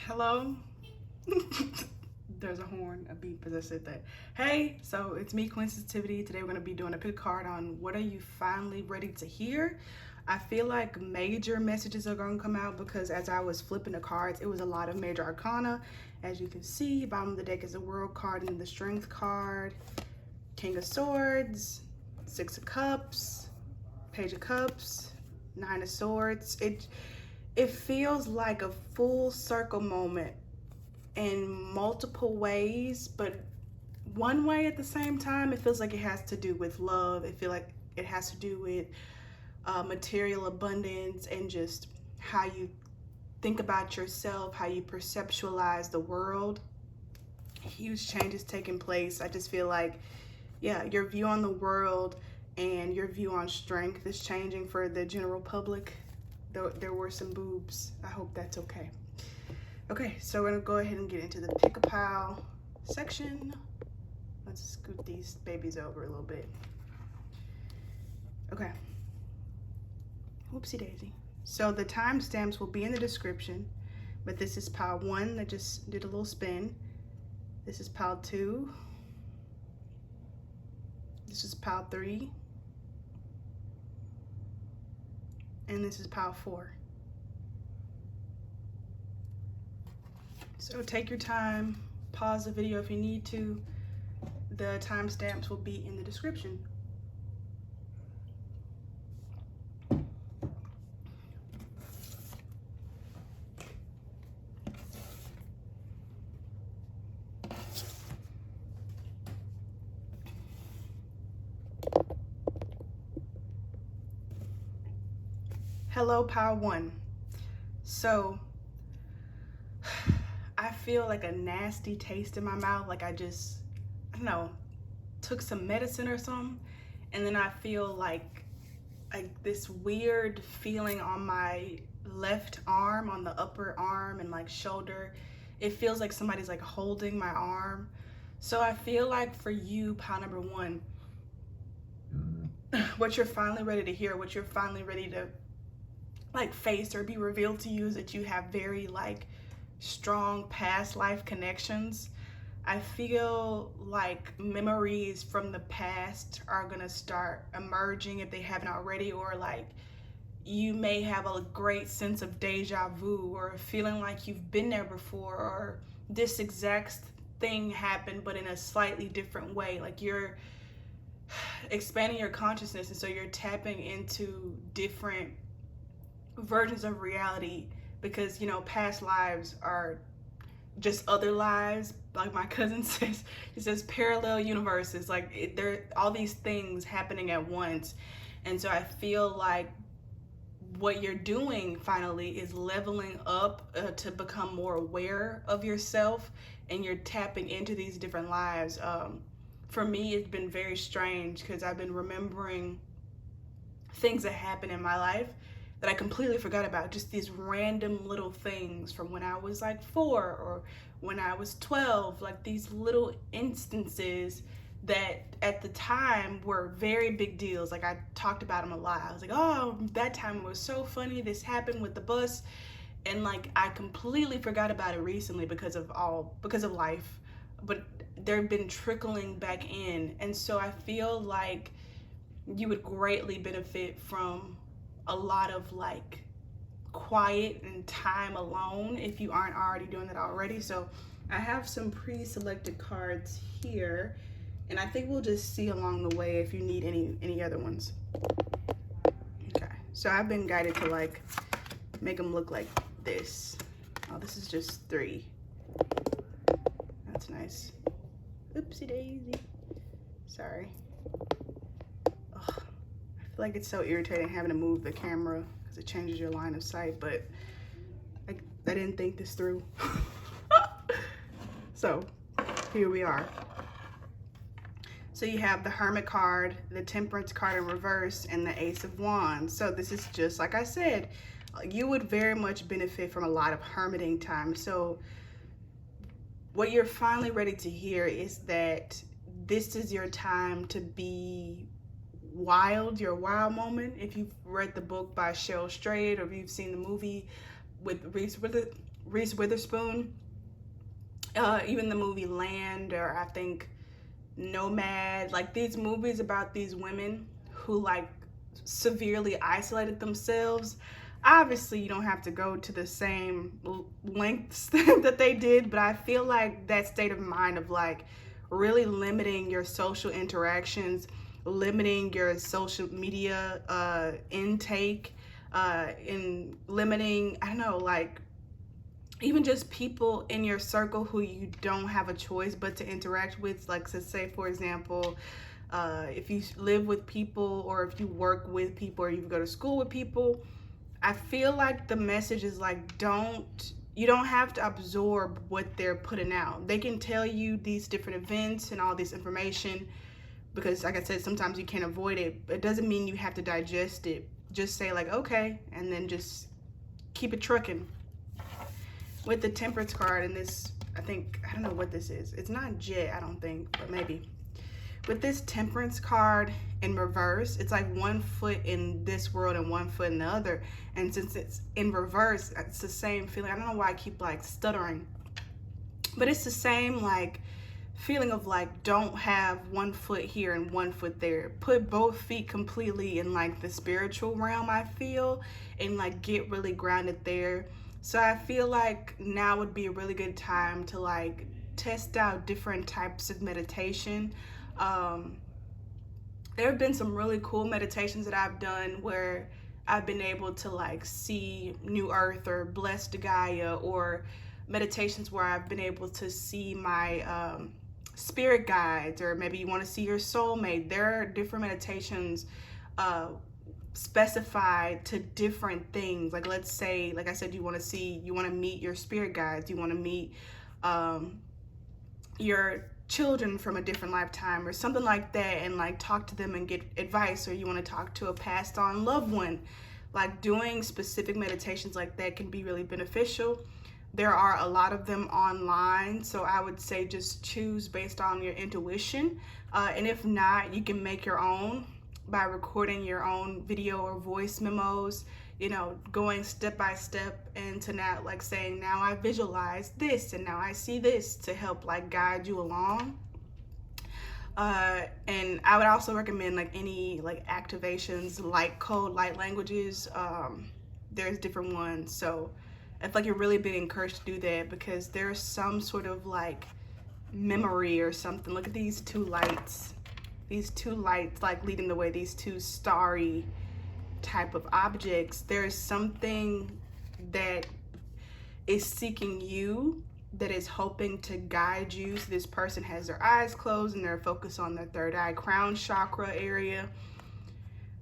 Hello. There's a horn, a beep as I said that. Hey, so it's me, Coinsensitivity. Today we're going to be doing a pick card on what are you finally ready to hear. I feel like major messages are going to come out because as I was flipping the cards, it was a lot of major arcana. As you can see, bottom of the deck is the World card and the Strength card, King of Swords, Six of Cups, Page of Cups, Nine of Swords. It feels like a full circle moment in multiple ways, but one way at the same time. It feels like it has to do with love. It feels like it has to do with material abundance and just how you think about yourself, how you perceptualize the world. Huge changes taking place. I just feel like, yeah, your view on the world and your view on strength is changing for the general public. There were some boobs. I hope that's okay. Okay, so we're gonna go ahead and get into the pick-a-pile section. Let's scoot these babies over a little bit. Okay. Whoopsie daisy. So the timestamps will be in the description, but this is pile 1 that just did a little spin. This is pile 2. This is pile 3. And this is pile 4. So take your time, pause the video if you need to. The timestamps will be in the description. Hello, pile 1. So I feel like a nasty taste in my mouth, like I don't know, took some medicine or something, and then I feel like this weird feeling on my left arm, on the upper arm and like shoulder. It feels like somebody's like holding my arm. So I feel like for you, pile number 1, what you're finally ready to hear, what you're finally ready to like face or be revealed to you is that you have very like strong past life connections. I feel like memories from the past are gonna start emerging if they haven't already, or like you may have a great sense of deja vu or feeling like you've been there before, or this exact thing happened but in a slightly different way. Like you're expanding your consciousness, and so you're tapping into different versions of reality, because you know past lives are just other lives. Like my cousin says, he says parallel universes, like there all these things happening at once. And so I feel like what you're doing finally is leveling up to become more aware of yourself, and you're tapping into these different lives. For me, it's been very strange because I've been remembering things that happened in my life that I completely forgot about, just these random little things from when I was like 4 or when I was 12, like these little instances that at the time were very big deals. Like I talked about them a lot. I was like, oh, that time was so funny, this happened with the bus, and like I completely forgot about it recently because of life, but they've been trickling back in. And so I feel like you would greatly benefit from a lot of like quiet and time alone if you aren't already doing that already. So I have some pre-selected cards here, and I think we'll just see along the way if you need any other ones. Okay, so I've been guided to like make them look like this. Oh, this is just 3. That's nice. Oopsie daisy. Sorry. I feel like it's so irritating having to move the camera because it changes your line of sight, but I didn't think this through. So here we are. So you have the Hermit card, the Temperance card in reverse, and the Ace of Wands. So this is just like I said, you would very much benefit from a lot of hermiting time. So what you're finally ready to hear is that this is your time to be wild, your wild moment. If you've read the book by Cheryl Strayed or if you've seen the movie, with Reese Witherspoon. Even the movie Land, or I think Nomad, like these movies about these women who like severely isolated themselves. Obviously, you don't have to go to the same lengths that they did, but I feel like that state of mind of like really limiting your social interactions, limiting your social media intake, and limiting, I don't know, like even just people in your circle who you don't have a choice but to interact with. Like, to say, for example, if you live with people, or if you work with people, or you go to school with people, I feel like the message is like, you don't have to absorb what they're putting out. They can tell you these different events and all this information because, like I said, sometimes you can't avoid it. It doesn't mean you have to digest it. Just say like, okay, and then just keep it trucking. With the Temperance card and this, I don't know what this is. It's not Jet, I don't think, but maybe. With this Temperance card in reverse, it's like 1 foot in this world and 1 foot in the other. And since it's in reverse, it's the same feeling. I don't know why I keep like stuttering, but it's the same like feeling of like, don't have 1 foot here and 1 foot there. Put both feet completely in like the spiritual realm, I feel, and like get really grounded there. So I feel like now would be a really good time to like test out different types of meditation. There have been some really cool meditations that I've done where I've been able to like see New Earth or Blessed Gaia, or meditations where I've been able to see my spirit guides, or maybe you want to see your soulmate. There are different meditations specified to different things. Like, let's say, like I said, you want to meet your spirit guides, you want to meet your children from a different lifetime or something like that, and like talk to them and get advice, or you want to talk to a passed on loved one. Like, doing specific meditations like that can be really beneficial. There are a lot of them online, so I would say just choose based on your intuition, and if not, you can make your own by recording your own video or voice memos, you know, going step by step into now, like saying, now I visualize this and now I see this, to help like guide you along. And I would also recommend like any like activations, light code, light languages. There's different ones. So I feel like you're really being encouraged to do that, because there's some sort of like memory or something. Look at these two lights. These two lights like leading the way, these two starry type of objects. There's something that is seeking you, that is hoping to guide you. So this person has their eyes closed and they're focused on their third eye, crown chakra area.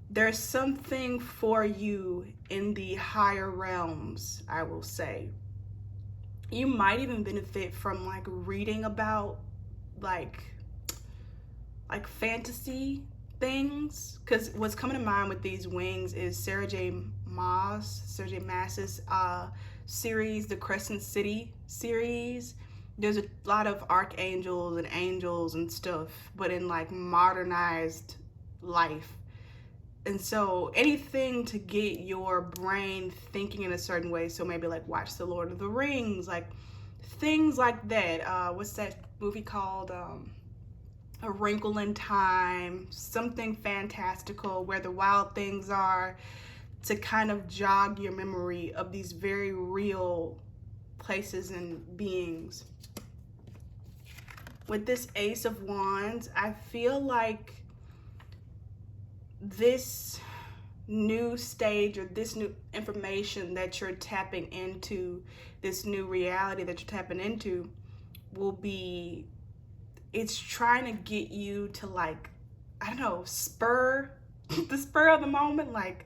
There's something for you in the higher realms, I will say. You might even benefit from like reading about like fantasy things, because what's coming to mind with these wings is Sarah J Maas's series, the Crescent City series. There's a lot of archangels and angels and stuff, but in like modernized life. And so anything to get your brain thinking in a certain way. So maybe like watch The Lord of the Rings, like things like that. What's that movie called? A Wrinkle in Time, something fantastical where the wild things are, to kind of jog your memory of these very real places and beings. With this Ace of Wands, I feel like this new stage, or this new information that you're tapping into, this new reality that you're tapping into, will be, it's trying to get you to like, I don't know, the spur of the moment, like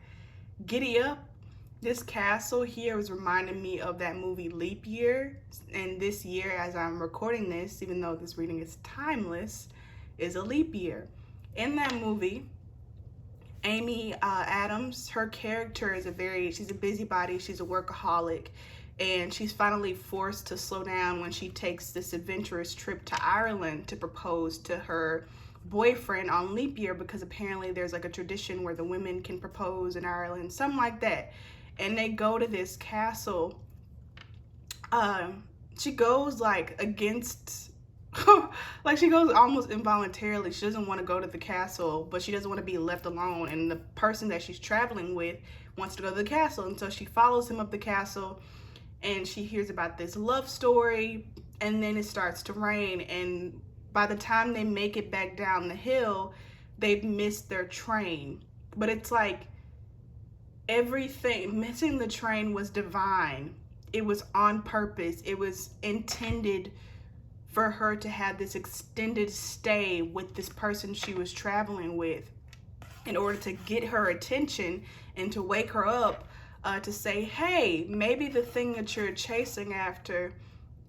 giddy up. This castle here was reminding me of that movie Leap Year. And this year, as I'm recording this, even though this reading is timeless, is a leap year. In that movie, Amy Adams, her character is she's a busybody, she's a workaholic, and she's finally forced to slow down when she takes this adventurous trip to Ireland to propose to her boyfriend on leap year, because apparently there's like a tradition where the women can propose in Ireland, something like that. And they go to this castle She goes like against like she goes almost involuntarily. She doesn't want to go to the castle, but she doesn't want to be left alone, and the person that she's traveling with wants to go to the castle, and so she follows him up the castle, and she hears about this love story, and then it starts to rain, and by the time they make it back down the hill, they've missed their train. But it's like everything, missing the train was divine. It was on purpose. It was intended for her to have this extended stay with this person she was traveling with in order to get her attention and to wake her up, to say, hey, maybe the thing that you're chasing after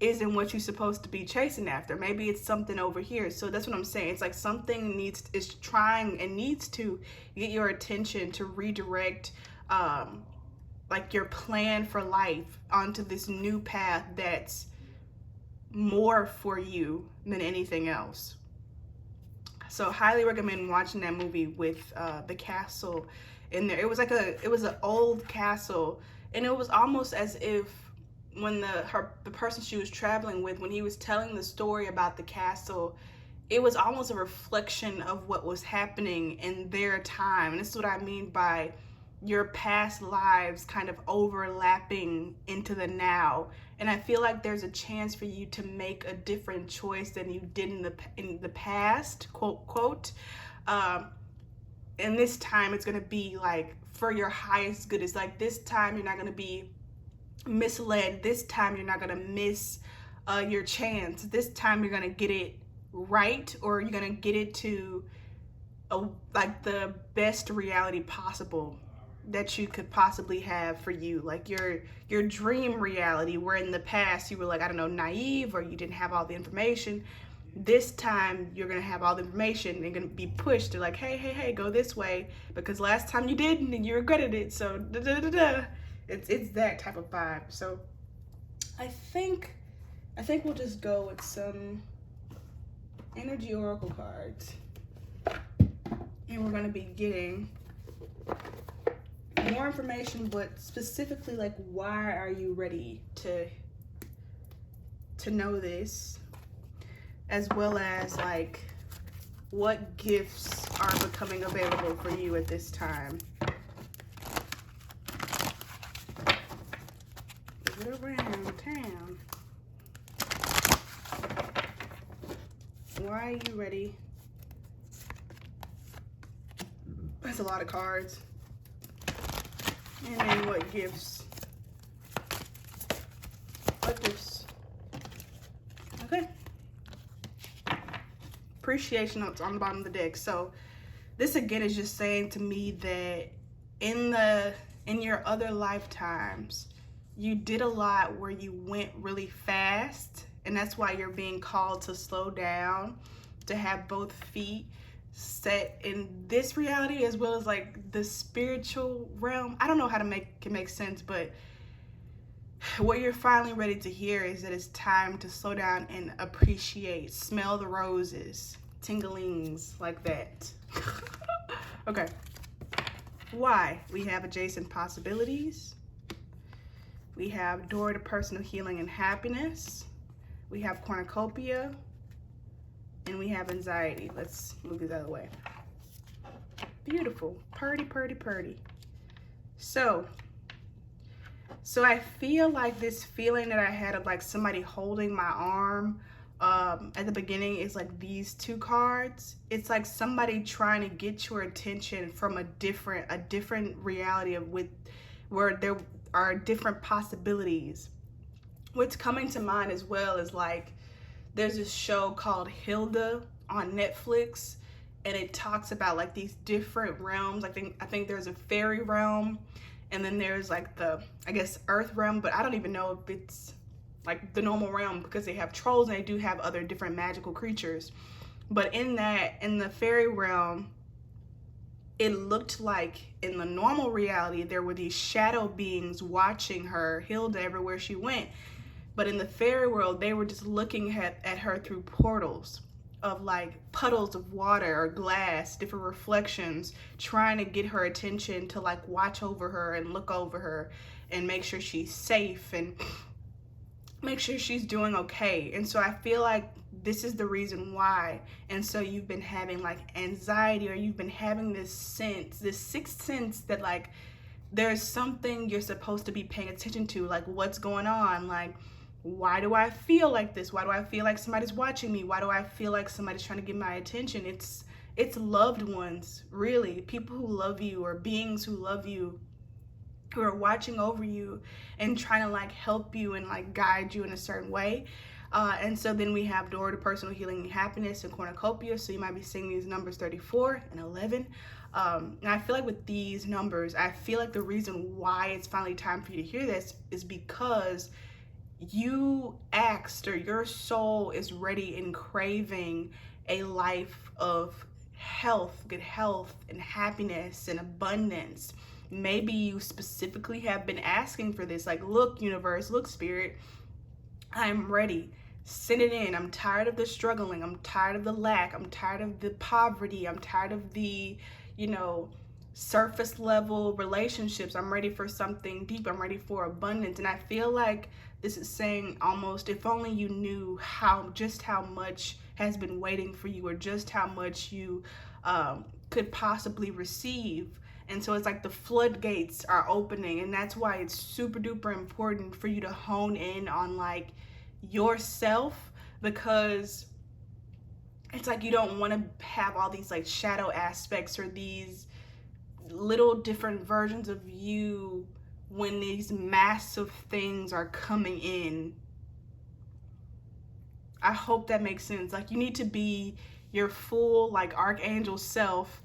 isn't what you're supposed to be chasing after. Maybe it's something over here. So that's what I'm saying. It's like something is trying and needs to get your attention to redirect like your plan for life onto this new path that's more for you than anything else. So highly recommend watching that movie with the castle in there. It was like it was an old castle, and it was almost as if when the person she was traveling with, when he was telling the story about the castle, it was almost a reflection of what was happening in their time. And this is what I mean by your past lives kind of overlapping into the now. And I feel like there's a chance for you to make a different choice than you did in the past, quote, quote. And this time it's going to be like for your highest good. It's like this time you're not going to be misled. This time you're not going to miss your chance. This time you're going to get it right, or you're going to get it to like the best reality possible that you could possibly have for you, like your dream reality, where in the past you were like, I don't know, naive, or you didn't have all the information. This time you're gonna have all the information and you're gonna be pushed to like, hey, go this way, because last time you didn't and you regretted it. So it's that type of vibe. So I think we'll just go with some energy oracle cards, and we're gonna be getting more information, but specifically like, why are you ready to know this, as well as like what gifts are becoming available for you at this time. Is it around town? Why are you ready? That's a lot of cards. And then what gifts? What gifts? Okay. Appreciation notes on the bottom of the deck. So this again is just saying to me that in your other lifetimes, you did a lot where you went really fast, and that's why you're being called to slow down, to have both feet set in this reality as well as like the spiritual realm. I don't know how to make it make sense, but what you're finally ready to hear is that it's time to slow down and appreciate, smell the roses, tinglings, like that. Okay. Why? We have adjacent possibilities. We have door to personal healing and happiness. We have cornucopia. And we have anxiety. Let's move this out of the way. Beautiful. Purdy, purdy, purdy. So I feel like this feeling that I had of like somebody holding my arm at the beginning is like these two cards. It's like somebody trying to get your attention from a different reality of where there are different possibilities. What's coming to mind as well is like, there's this show called Hilda on Netflix, and it talks about like these different realms. I think there's a fairy realm, and then there's like the, I guess, earth realm, but I don't even know if it's like the normal realm, because they have trolls and they do have other different magical creatures. But in the fairy realm, it looked like in the normal reality there were these shadow beings watching her, Hilda, everywhere she went. But in the fairy world, they were just looking at her through portals of like puddles of water or glass, different reflections, trying to get her attention to like watch over her and look over her and make sure she's safe. And make sure she's doing okay. And so I feel like this is the reason why. And so you've been having like anxiety, or you've been having this sense, this sixth sense that like there's something you're supposed to be paying attention to, like what's going on, like why do I feel like this? Why do I feel like somebody's watching me? Why do I feel like somebody's trying to get my attention? It's loved ones, really, people who love you, or beings who love you, who are watching over you and trying to like help you and like guide you in a certain way. And so then we have door to personal healing and happiness and cornucopia. So you might be seeing these numbers 34 and 11. And I feel like with these numbers, I feel like the reason why it's finally time for you to hear this is because you asked, or your soul is ready and craving a life of health, good health and happiness and abundance. Maybe you specifically have been asking for this, like, look, universe, look, spirit, I'm ready. Send it in. I'm tired of the struggling. I'm tired of the lack. I'm tired of the poverty. I'm tired of the, surface level relationships. I'm ready for something deep. I'm ready for abundance. And I feel like this is saying almost, if only you knew just how much has been waiting for you, or just how much you could possibly receive. And so it's like the floodgates are opening, and that's why it's super duper important for you to hone in on like yourself, because it's like you don't want to have all these like shadow aspects, or these little different versions of you when these massive things are coming in. I hope that makes sense. Like, you need to be your full like archangel self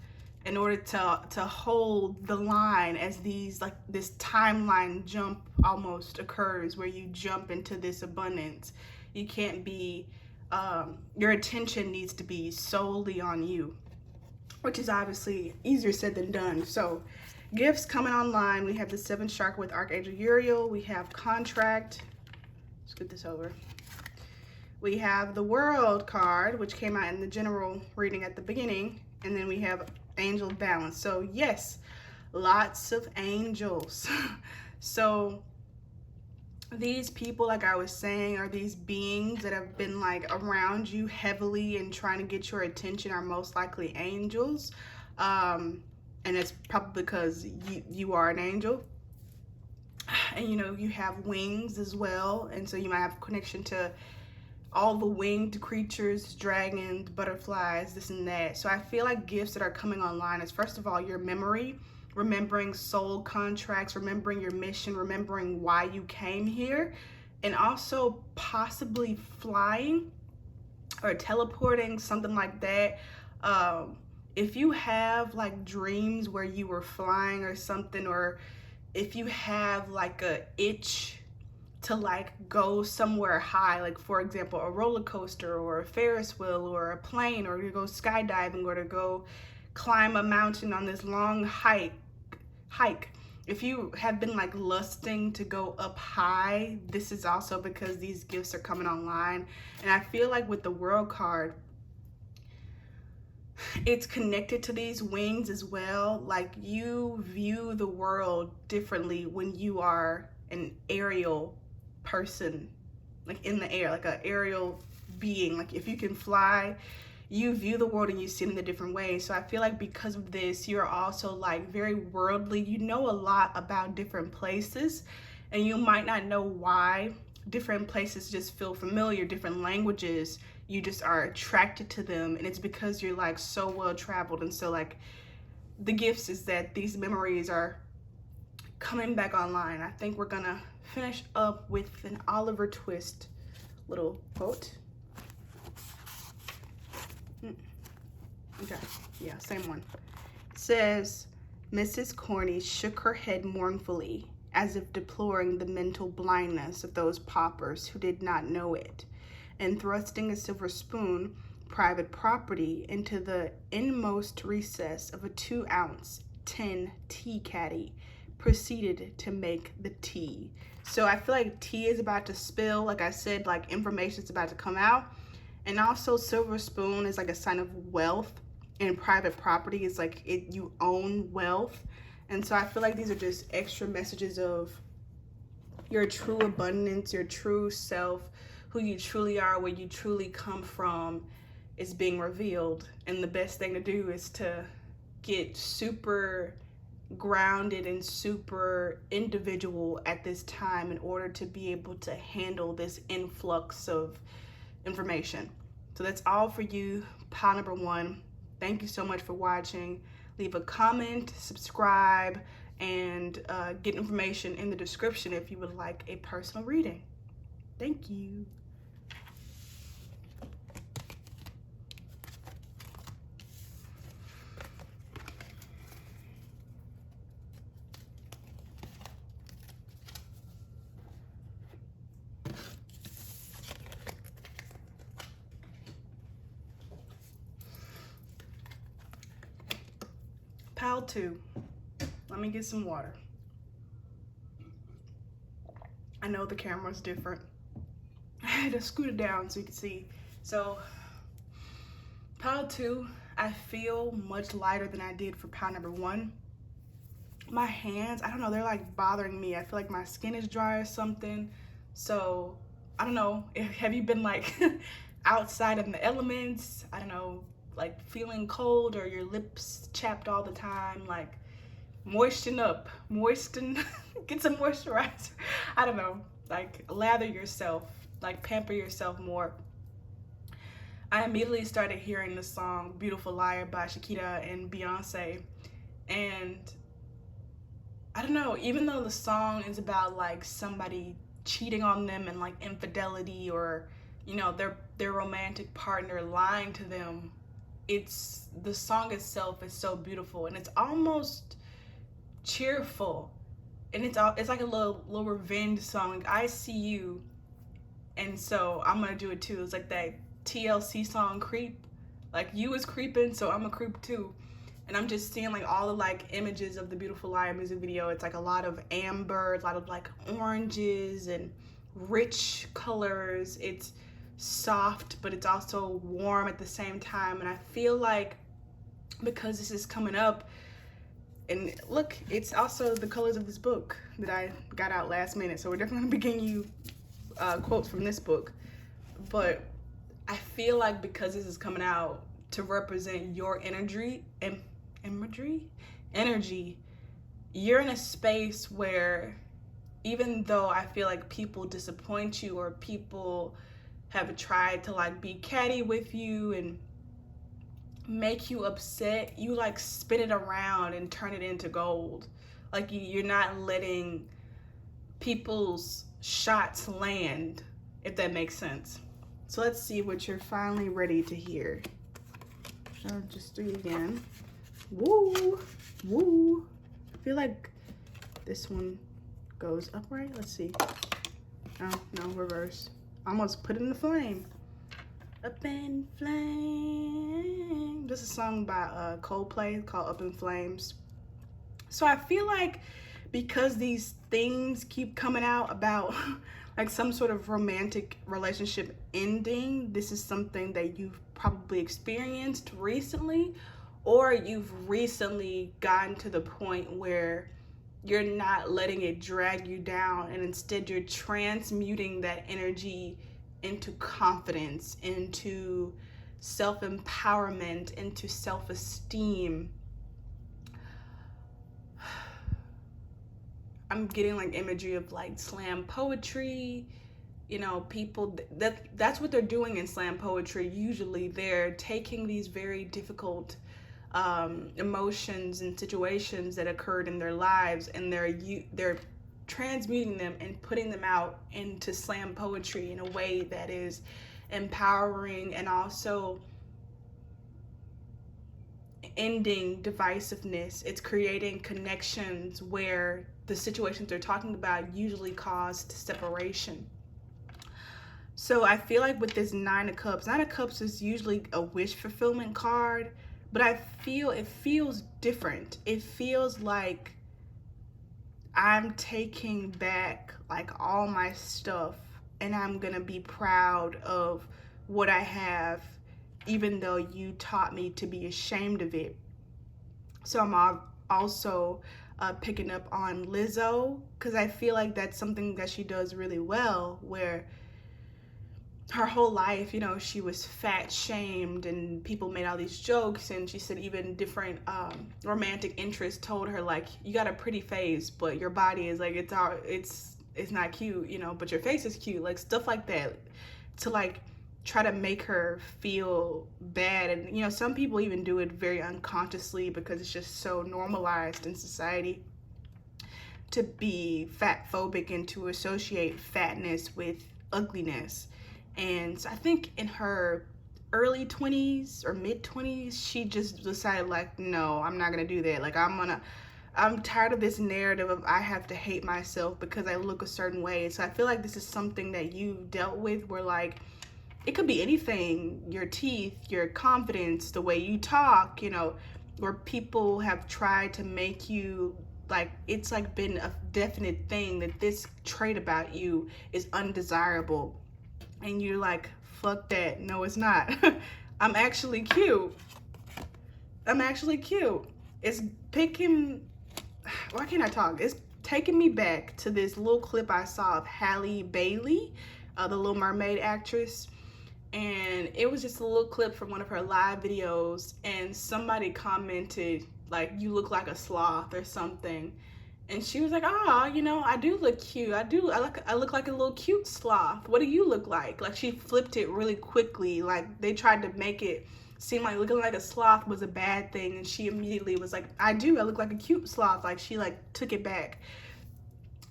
in order to hold the line as these like this timeline jump almost occurs, where you jump into this abundance. You can't be your attention needs to be solely on you, which is obviously easier said than done. So gifts coming online, we have the 7th chakra with Archangel Uriel. We have contract. Let's get this over. We have the World card, which came out in the general reading at the beginning, and then we have angel balance. So yes, lots of angels. So these people, like I was saying, are these beings that have been like around you heavily and trying to get your attention, are most likely angels. And it's probably because you are an angel, and you have wings as well, and so you might have a connection to all the winged creatures, dragons, butterflies, this and that. So I feel like gifts that are coming online is, first of all, your memory, remembering soul contracts, remembering your mission, remembering why you came here, and also possibly flying or teleporting, something like that. If you have like dreams where you were flying or something, or if you have like a itch to like go somewhere high, like for example a roller coaster or a Ferris wheel or a plane, or to go skydiving, or to go climb a mountain on this long hike, if you have been like lusting to go up high, this is also because these gifts are coming online. And I feel like with the World card, it's connected to these wings as well. Like, you view the world differently when you are an aerial person, like in the air, like an aerial being. Like, if you can fly, you view the world and you see it in a different way. So I feel like because of this, you're also like very worldly. You know a lot about different places, and you might not know why. Different places just feel familiar, different languages, you just are attracted to them, and it's because you're like so well traveled. And so like the gifts is that these memories are coming back online. I think we're gonna finish up with an Oliver Twist little quote. Okay, yeah, same one. It says, Mrs. Corney shook her head mournfully, as if deploring the mental blindness of those paupers who did not know it, and thrusting a silver spoon, private property, into the inmost recess of a 2-ounce tin tea caddy, proceeded to make the tea. So I feel like tea is about to spill. Like I said, like information is about to come out. And also silver spoon is like a sign of wealth, and private property is like you own wealth. And so I feel like these are just extra messages of, your true abundance, your true self, who you truly are, where you truly come from, is being revealed. And the best thing to do is to get super grounded and super individual at this time in order to be able to handle this influx of information. So that's all for you, pile number 1. Thank you so much for watching. Leave a comment, subscribe, and get information in the description if you would like a personal reading. Thank you. Pile 2. Let me get some water. I know the camera's different. I had to scoot it down so you can see. So, pile 2, I feel much lighter than I did for pile number 1. My hands, I don't know, they're like bothering me. I feel like my skin is dry or something. So, I don't know. Have you been like outside in the elements? I don't know, like feeling cold or your lips chapped all the time? Like, moisten up, get some moisturizer. I don't know, like lather yourself, like pamper yourself more. I immediately started hearing the song Beautiful Liar by Shakira and Beyonce, and I don't know, even though the song is about like somebody cheating on them and like infidelity, or you know, their romantic partner lying to them, it's the song itself is so beautiful, and it's almost cheerful, and it's like a little revenge song. Like, I see you, and so I'm gonna do it too. It's like that TLC song Creep, like you is creeping, so I'm a creep too. And I'm just seeing like all the like images of the Beautiful Liar music video. It's like a lot of amber, a lot of like oranges and rich colors. It's soft, but it's also warm at the same time. And I feel like because this is coming up, and look, it's also the colors of this book that I got out last minute. So we're definitely gonna be getting you quotes from this book. But I feel like because this is coming out to represent your energy, you're in a space where even though I feel like people disappoint you or people have tried to like be catty with you and make you upset, you like spin it around and turn it into gold. Like you're not letting people's shots land, if that makes sense. So let's see what you're finally ready to hear. I'll just do it again. Woo, woo. I feel like this one goes upright. Let's see. Oh, no, reverse. Almost put it in the flame. Up in Flames. This is a song by Coldplay called Up in Flames. So I feel like because these things keep coming out about like some sort of romantic relationship ending, this is something that you've probably experienced recently, or you've recently gotten to the point where you're not letting it drag you down, and instead you're transmuting that energy into confidence, into self-empowerment, into self-esteem. I'm getting like imagery of like slam poetry, you know, people that's what they're doing in slam poetry. Usually they're taking these very difficult emotions and situations that occurred in their lives, and they're transmuting them and putting them out into slam poetry in a way that is empowering and also ending divisiveness. It's creating connections where the situations they're talking about usually caused separation. So I feel like with this Nine of Cups is usually a wish fulfillment card, but I feel it feels different. It feels like I'm taking back like all my stuff, and I'm gonna be proud of what I have, even though you taught me to be ashamed of it. So I'm also picking up on Lizzo, because I feel like that's something that she does really well, where her whole life, you know, she was fat shamed and people made all these jokes, and she said even different romantic interests told her, like, you got a pretty face, but your body is like, it's not cute, you know, but your face is cute, like stuff like that, to like try to make her feel bad. And you know, some people even do it very unconsciously because it's just so normalized in society to be fat phobic and to associate fatness with ugliness. And so I think in her early 20s or mid 20s, she just decided, like, no, I'm not gonna do that. Like, I'm tired of this narrative of I have to hate myself because I look a certain way. So I feel like this is something that you dealt with, where like it could be anything, your teeth, your confidence, the way you talk, you know, where people have tried to make you, like, it's like been a definite thing that this trait about you is undesirable. And you're like, fuck that. No, it's not. I'm actually cute. I'm actually cute. It's picking, why can't I talk? It's taking me back to this little clip I saw of Halle Bailey, the Little Mermaid actress. And it was just a little clip from one of her live videos, and somebody commented, like, you look like a sloth or something. And she was like, oh, you know, I do look cute. I look like a little cute sloth. What do you look like? Like, she flipped it really quickly. Like, they tried to make it seem like looking like a sloth was a bad thing. And she immediately was like, I look like a cute sloth. Like, she like took it back.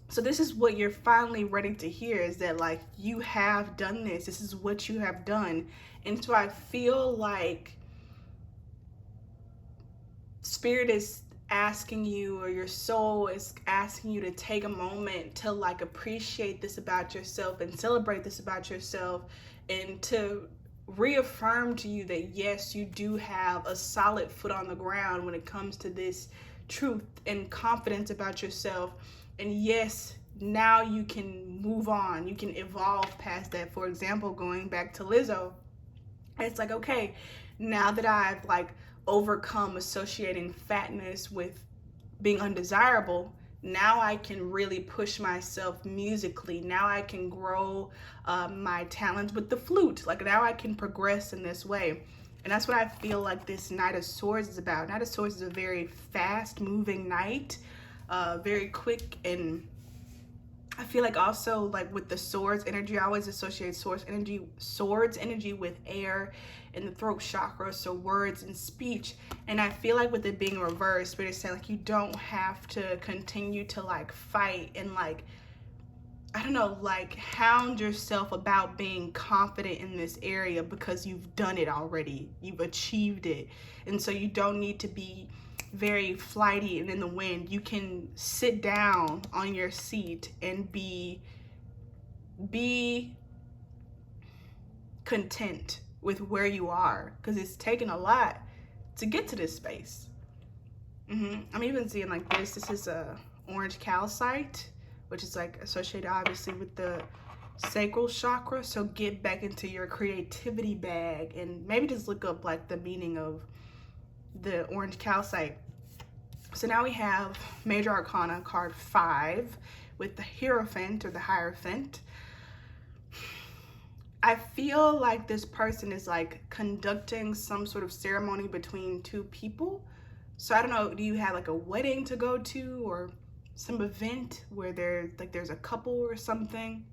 So this is what you're finally ready to hear, is that like you have done this. This is what you have done. And so I feel like Spirit is asking you, or your soul is asking you to take a moment to like appreciate this about yourself and celebrate this about yourself, and to reaffirm to you that yes, you do have a solid foot on the ground when it comes to this truth and confidence about yourself. And yes, now you can move on, you can evolve past that. For example, going back to Lizzo, it's like, okay, now that I've like overcome associating fatness with being undesirable, now I can really push myself musically. Now I can grow my talents with the flute. Like, now I can progress in this way. And that's what I feel like this Knight of Swords is about. Knight of Swords is a very fast moving knight, very quick. And I feel like also like with the swords energy, I always associate swords energy with air and the throat chakra, so words and speech. And I feel like with it being reversed, Spirit is saying like you don't have to continue to like fight and like, I don't know, like hound yourself about being confident in this area, because you've done it already. You've achieved it. And so you don't need to be very flighty and in the wind. You can sit down on your seat and be content with where you are, because it's taken a lot to get to this space. I'm even seeing like this is a orange calcite, which is like associated obviously with the sacral chakra. So get back into your creativity bag and maybe just look up like the meaning of the orange calcite. So now we have Major Arcana card 5 with the Hierophant or the Hierophant. I feel like this person is like conducting some sort of ceremony between two people. So I don't know, do you have like a wedding to go to or some event where there's a couple or something?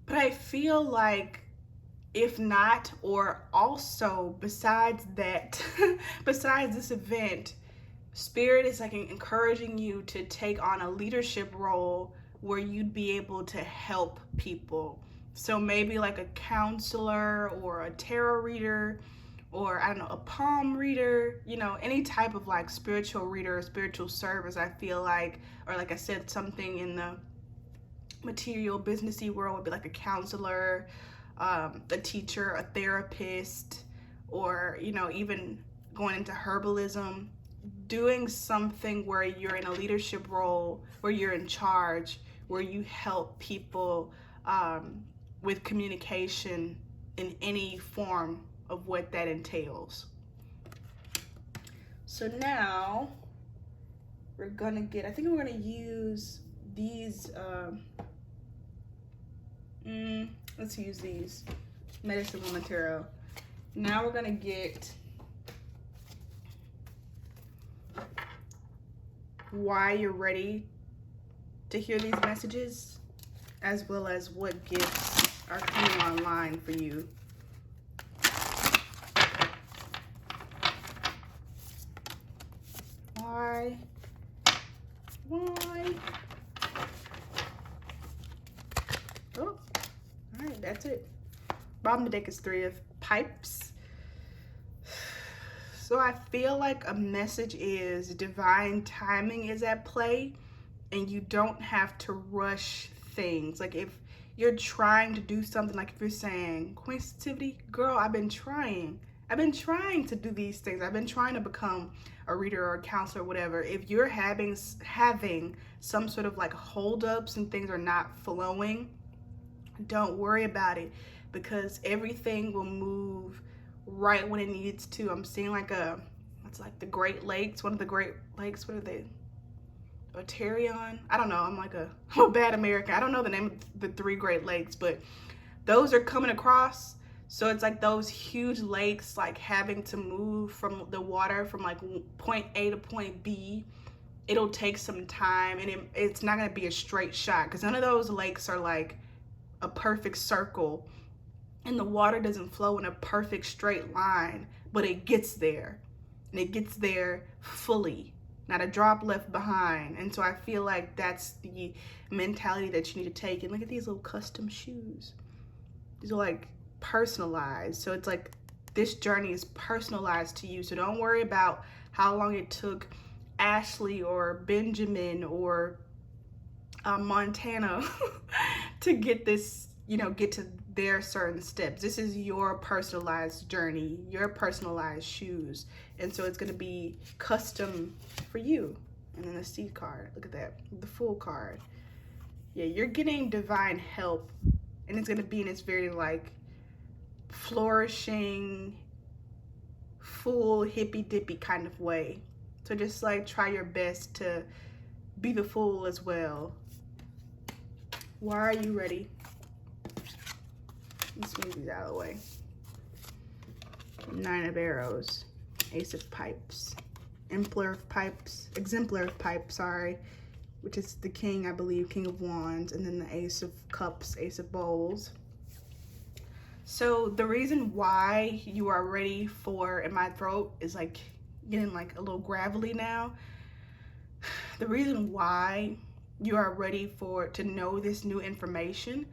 But I feel like if not, or also besides that, besides this event, Spirit is like encouraging you to take on a leadership role where you'd be able to help people. So maybe like a counselor or a tarot reader, or I don't know, a palm reader, you know, any type of like spiritual reader or spiritual service, I feel like, or like I said, something in the material businessy world would be like a counselor, a teacher, a therapist, or, you know, even going into herbalism, doing something where you're in a leadership role, where you're in charge, where you help people with communication in any form of what that entails. So now we're gonna get, I think we're gonna use these, let's use these Medicine Woman Tarot. Now we're gonna get why you're ready to hear these messages, as well as what gifts are coming online for you. Why? Oh, all right, that's it. Bottom of the deck is Three of Pipes. So I feel like a message is divine timing is at play, and you don't have to rush things. Like if you're trying to do something, like if you're saying, coincidentally, girl, I've been trying to do these things. I've been trying to become a reader or a counselor or whatever. If you're having some sort of like holdups and things are not flowing, don't worry about it, because everything will move right when it needs to. I'm seeing like it's like the Great Lakes, one of the Great Lakes. What are they? Otarion? I don't know. I'm a bad American. I don't know the name of the 3 Great Lakes, but those are coming across. So it's like those huge lakes, like having to move from the water from like point A to point B. It'll take some time, and it's not going to be a straight shot, because none of those lakes are like a perfect circle, and the water doesn't flow in a perfect straight line, but it gets there, and it gets there fully, not a drop left behind. And so I feel like that's the mentality that you need to take. And look at these little custom shoes. These are like personalized. So it's like this journey is personalized to you. So don't worry about how long it took Ashley or Benjamin or Montana to get this, get to their certain steps. This is your personalized journey, your personalized shoes. And so it's going to be custom for you. And then the Seed card, look at that, the Fool card. Yeah, you're getting divine help, and it's going to be in this very like flourishing, full hippy dippy kind of way. So just like try your best to be the Fool as well. Why are you ready? Let's move these out of the way. 9 of Arrows, Ace of Pipes, exemplar of Pipes, sorry, which is the King, I believe, King of Wands, and then the Ace of Cups, Ace of Bowls. So the reason why you are ready for, and my throat is like getting like a little gravelly now. The reason why you are ready to know this new information,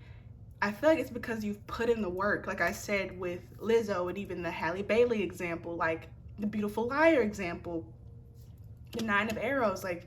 I feel like it's because you've put in the work. Like I said with Lizzo, and even the Halle Bailey example, like the Beautiful Liar example, the 9 of Arrows, like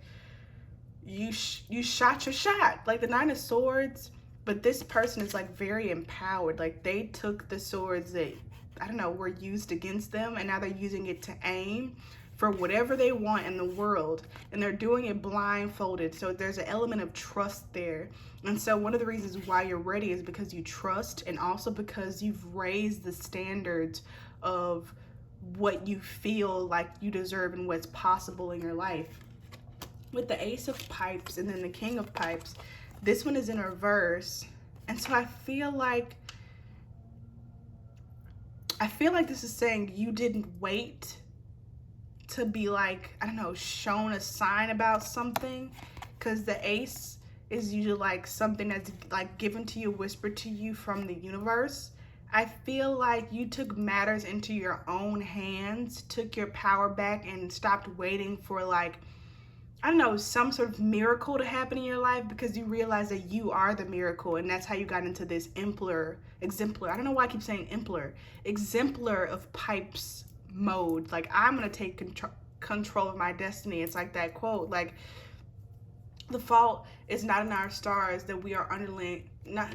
you shot your shot, like the 9 of Swords. But this person is like very empowered. Like they took the swords that, I don't know, were used against them, and now they're using it to aim for whatever they want in the world, and they're doing it blindfolded. So there's an element of trust there. And so one of the reasons why you're ready is because you trust, and also because you've raised the standards of what you feel like you deserve and what's possible in your life. With the Ace of Pipes and then the King of Pipes, this one is in reverse. And so I feel like this is saying you didn't wait to be like, I don't know, shown a sign about something, because the Ace is usually like something that's like given to you, whispered to you from the universe. I feel like you took matters into your own hands, took your power back, and stopped waiting for like, I don't know, some sort of miracle to happen in your life, because you realize that you are the miracle. And that's how you got into this exemplar, I don't know why I keep saying exemplar of Pipes mode. Like, I'm gonna take control of my destiny. It's like that quote, like, the fault is not in our stars that we are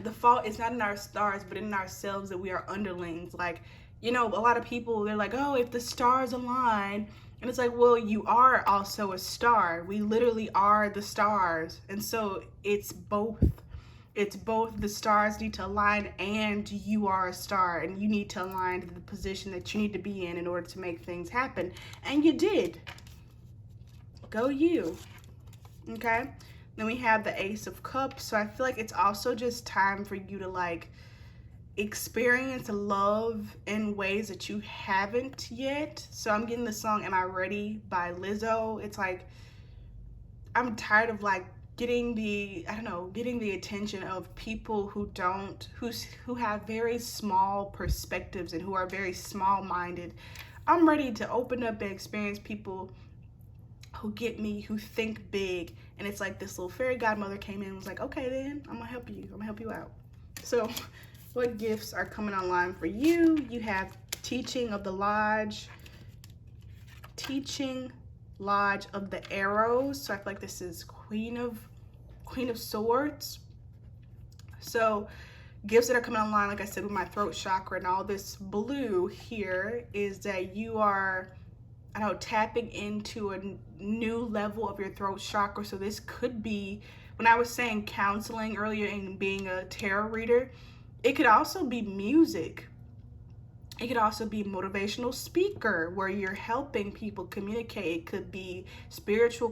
the fault is not in our stars, but in ourselves that we are underlings. Like, a lot of people, they're like, oh, if the stars align. And it's like, well, you are also a star. We literally are the stars. And so it's both. It's both. The stars need to align, and you are a star, and you need to align to the position that you need to be in order to make things happen. And you did. Go you. Okay, then we have the Ace of Cups. So I feel like it's also just time for you to like experience love in ways that you haven't yet. So I'm getting the song Am I Ready by Lizzo. It's like I'm tired of like getting the, I don't know, getting the attention of people who have very small perspectives and who are very small minded. I'm ready to open up and experience people who get me, who think big. And it's like this little fairy godmother came in and was like, okay, then I'm gonna help you. I'm gonna help you out. So what gifts are coming online for you? You have Teaching of the Lodge, Teaching Lodge of the Arrows. So I feel like this is Queen of Swords. So gifts that are coming online, like I said, with my throat chakra and all this blue here, is that you are, I don't know, tapping into a new level of your throat chakra. So this could be, when I was saying counseling earlier and being a tarot reader, it could also be music. It could also be motivational speaker where you're helping people communicate. It could be spiritual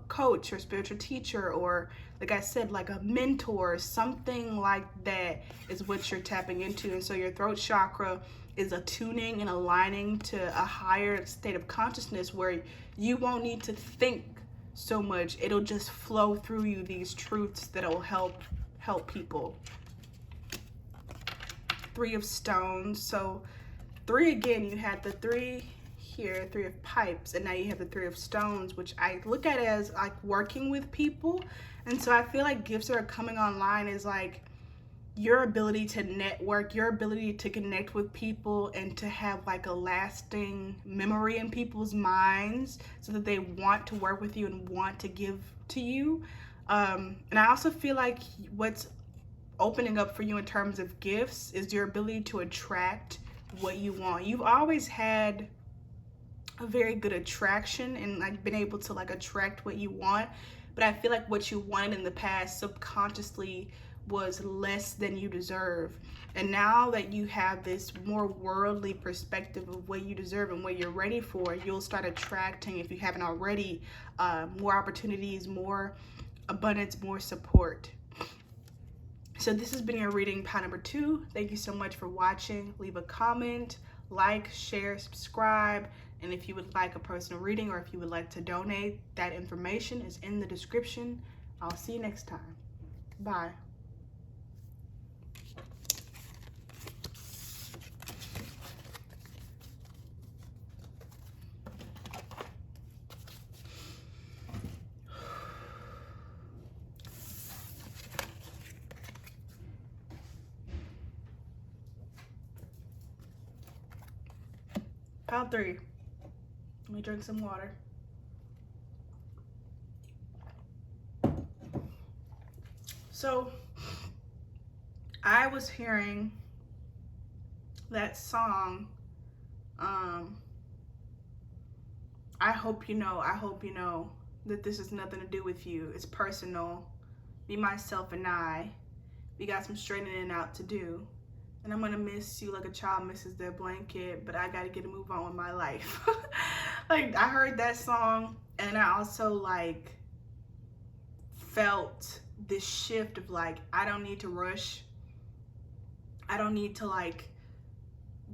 coach or spiritual teacher, or like I said, like a mentor, something like that is what you're tapping into. And so your throat chakra is attuning and aligning to a higher state of consciousness where you won't need to think so much. It'll just flow through you, these truths that'll help people. Three of Stones. So 3 again, you had the 3 here, 3 of Pipes, and now you have the 3 of Stones, which I look at as like working with people. And so I feel like gifts that are coming online is like your ability to network, your ability to connect with people and to have like a lasting memory in people's minds so that they want to work with you and want to give to you. And I also feel like what's opening up for you in terms of gifts is your ability to attract what you want. You've always had a very good attraction and like been able to like attract what you want, but I feel like what you wanted in the past subconsciously was less than you deserve. And now that you have this more worldly perspective of what you deserve and what you're ready for, you'll start attracting, if you haven't already, more opportunities, more abundance, more support. So this has been your reading, pile number 2. Thank you so much for watching. Leave a comment, like, share, subscribe, and if you would like a personal reading or if you would like to donate, that information is in the description. I'll see you next time. Bye. Pile 3. Let me drink some water. So I was hearing that song, I hope you know that this has nothing to do with you. It's personal. Me, myself, and I, we got some straightening out to do. And I'm gonna miss you like a child misses their blanket, but I gotta get a move on with my life. Like, I heard that song and I also like felt this shift of like, I don't need to rush. I don't need to like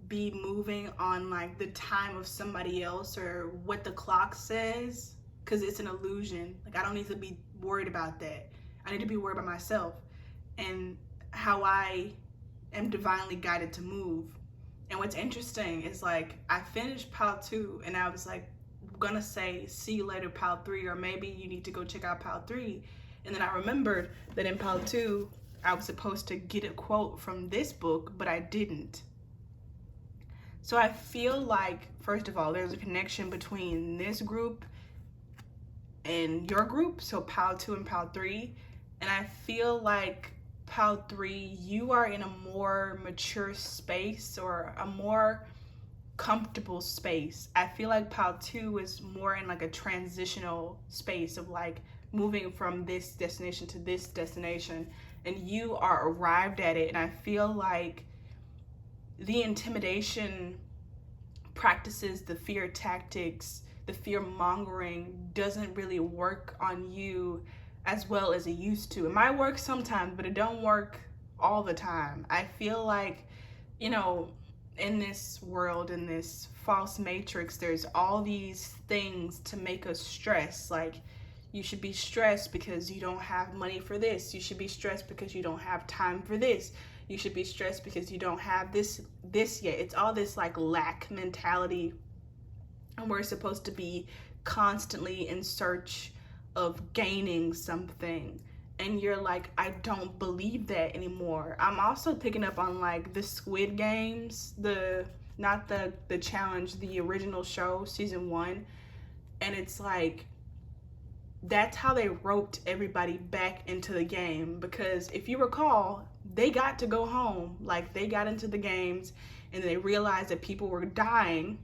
be moving on like the time of somebody else or what the clock says, because it's an illusion. Like, I don't need to be worried about that. I need to be worried about myself and how I am divinely guided to move. And what's interesting is like I finished pile 2 and I was like gonna say see you later pile 3, or maybe you need to go check out pile 3, and then I remembered that in pile 2 I was supposed to get a quote from this book, but I didn't. So I feel like, first of all, there's a connection between this group and your group, so pile 2 and pile 3, and I feel like pile 3, you are in a more mature space or a more comfortable space. I feel like pile 2 is more in like a transitional space of like moving from this destination to this destination, and you are arrived at it. And I feel like the intimidation practices, the fear tactics, the fear mongering doesn't really work on you as well as it used to. It might work sometimes, but it don't work all the time. I feel like, you know, in this world, in this false matrix, there's all these things to make us stress. Like, you should be stressed because you don't have money for this. You should be stressed because you don't have time for this. You should be stressed because you don't have this yet. It's all this like lack mentality, and we're supposed to be constantly in search of gaining something. And you're like, I don't believe that anymore. I'm also picking up on like the Squid Games, not the challenge, the original show, season 1. And it's like, that's how they roped everybody back into the game, because if you recall, they got to go home. Like, they got into the games and they realized that people were dying,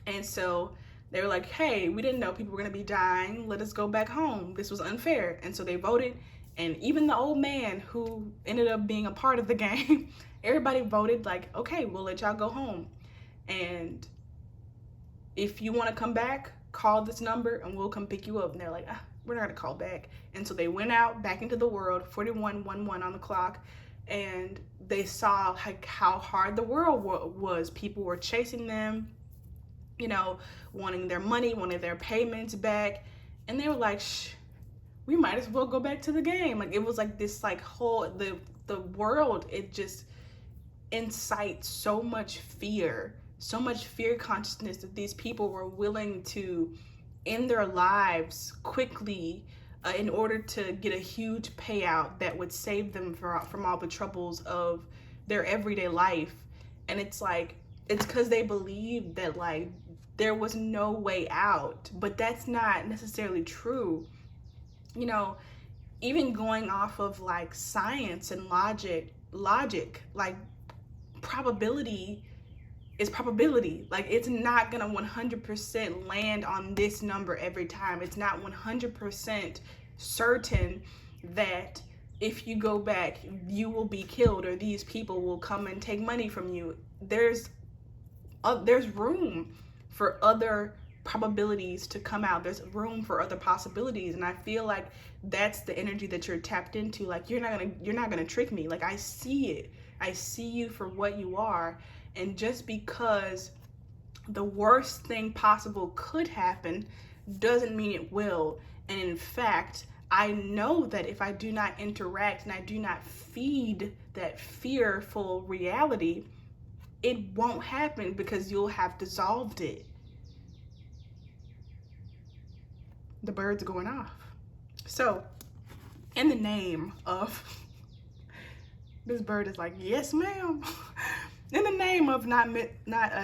and so they were like, hey, we didn't know people were going to be dying, let us go back home, this was unfair. And so they voted, and even the old man who ended up being a part of the game, everybody voted like, okay, we'll let y'all go home, and if you want to come back, call this number and we'll come pick you up. And they're like, we're not gonna call back. And so they went out back into the world, 4111 on the clock, and they saw like how hard the world was. People were chasing them, you know, wanting their money, wanting their payments back, and they were like, we might as well go back to the game. Like, it was like this like whole the world, it just incites so much fear consciousness that these people were willing to end their lives quickly in order to get a huge payout that would save them from all the troubles of their everyday life. And it's like, it's because they believed that like there was no way out, but that's not necessarily true. You know, even going off of like science and logic, like probability is probability. Like, it's not gonna 100% land on this number every time. It's not 100% certain that if you go back, you will be killed or these people will come and take money from you. There's room for other probabilities to come out. There's room for other possibilities, and I feel like that's the energy that you're tapped into. Like, you're not gonna trick me. Like, I see it. I see you for what you are. And just because the worst thing possible could happen doesn't mean it will. And in fact, I know that if I do not interact and I do not feed that fearful reality, it won't happen because you'll have dissolved it. The birds are going off. So, in the name of, this bird is like, yes, ma'am. In the name of not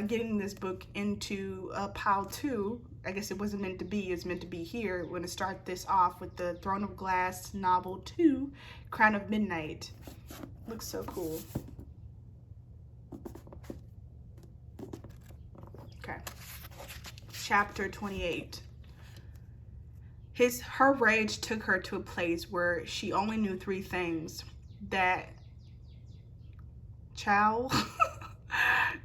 getting this book into pile 2, I guess it wasn't meant to be, it's meant to be here. We're going to start this off with the Throne of Glass novel 2, Crown of Midnight. Looks so cool. Okay. Chapter 28. Her rage took her to a place where she only knew 3 things. That Chow.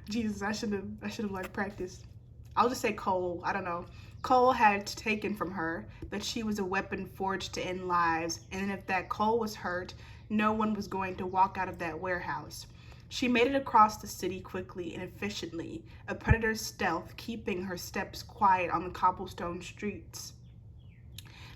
Jesus, I should have like practiced. I'll just say Cole. I don't know. Cole had taken from her that she was a weapon forged to end lives, and if that Cole was hurt, no one was going to walk out of that warehouse. She made it across the city quickly and efficiently, a predator's stealth keeping her steps quiet on the cobblestone streets.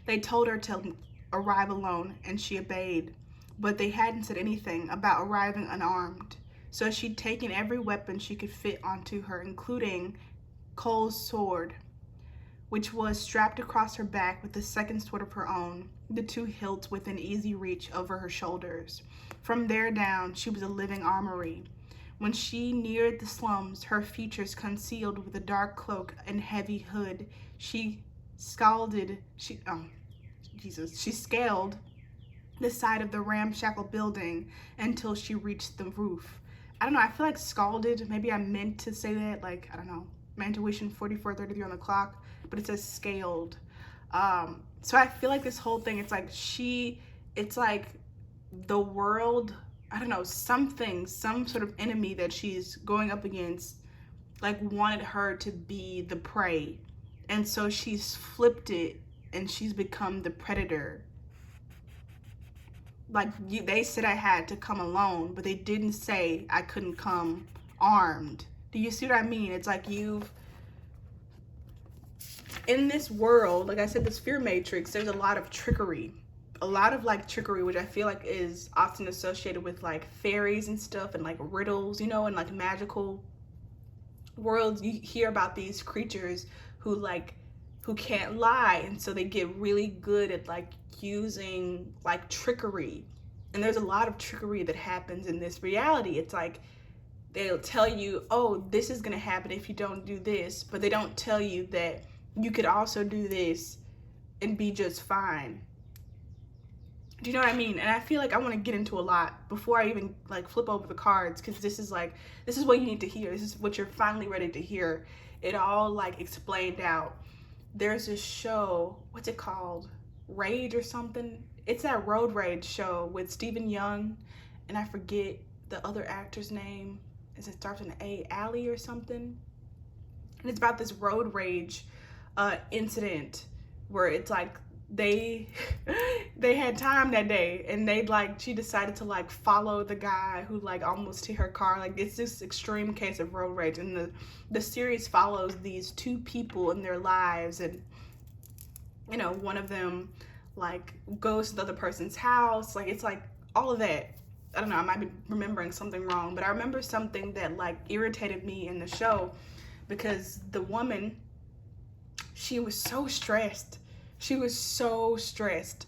They told her to arrive alone, and she obeyed, but they hadn't said anything about arriving unarmed. So she'd taken every weapon she could fit onto her, including Cole's sword, which was strapped across her back with a second sword of her own, the 2 hilts within easy reach over her shoulders. From there down, she was a living armory. When she neared the slums, her features concealed with a dark cloak and heavy hood, she scaled the side of the ramshackle building until she reached the roof. I don't know, I feel like scalded, maybe I meant to say that, like, I don't know, my intuition 44:33 on the clock, but it says scaled. So I feel like this whole thing, it's like the world, I don't know, some sort of enemy that she's going up against, like, wanted her to be the prey. And so she's flipped it and she's become the predator. Like, they said I had to come alone, but they didn't say I couldn't come armed. Do you see what I mean? It's like you've, in this world, like I said, this fear matrix, there's a lot of trickery. A lot of like trickery, which I feel like is often associated with like fairies and stuff and like riddles, you know, and like magical worlds. You hear about these creatures who can't lie, and so they get really good at like using like trickery. And there's a lot of trickery that happens in this reality. It's like they'll tell you, oh, this is gonna happen if you don't do this, but they don't tell you that you could also do this and be just fine. Do you know what I mean? And I feel like I want to get into a lot before I even like flip over the cards, because this is what you need to hear. This is what you're finally ready to hear. It all like explained out. There's this show, what's it called? Rage or something? It's that road rage show with Stephen Young, and I forget the other actor's name. It starts with an A, Alley or something. And it's about this road rage incident where it's like they had time that day, and she decided to like follow the guy who like almost hit her car. Like, it's this extreme case of road rage, and the series follows these two people in their lives, and you know, one of them like goes to the other person's house. Like, it's like all of that. I don't know, I might be remembering something wrong, but I remember something that like irritated me in the show, because the woman, she was so stressed. She was so stressed.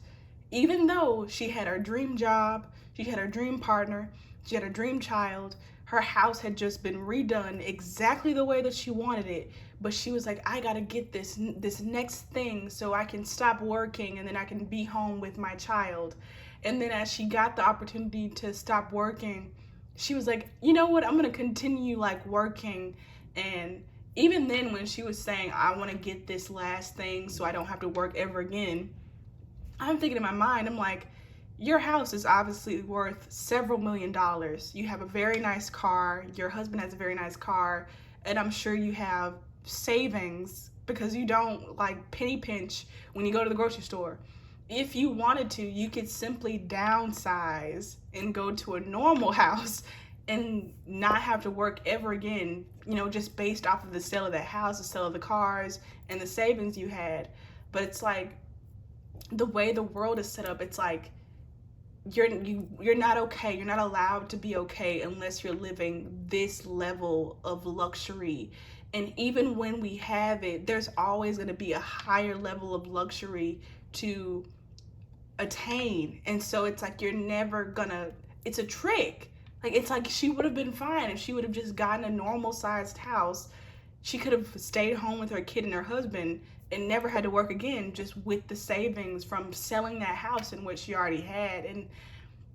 Even though she had her dream job, she had her dream partner, she had her dream child, her house had just been redone exactly the way that she wanted it. But she was like, I gotta get this next thing so I can stop working and then I can be home with my child. And then as she got the opportunity to stop working, she was like, you know what, I'm gonna continue like working. And even then, when she was saying, I want to get this last thing so I don't have to work ever again, I'm thinking in my mind, I'm like, your house is obviously worth several $1,000,000. You have a very nice car. Your husband has a very nice car. And I'm sure you have savings, because you don't like penny pinch when you go to the grocery store. If you wanted to, you could simply downsize and go to a normal house and not have to work ever again, you know, just based off of the sale of that house, the sale of the cars, and the savings you had. But it's like, the way the world is set up, it's like you're not okay. You're not allowed to be okay unless you're living this level of luxury. And even when we have it, there's always going to be a higher level of luxury to attain. And so it's like you're never gonna, it's a trick. Like, it's like she would have been fine if she would have just gotten a normal sized house. She could have stayed home with her kid and her husband and never had to work again, just with the savings from selling that house in which she already had. And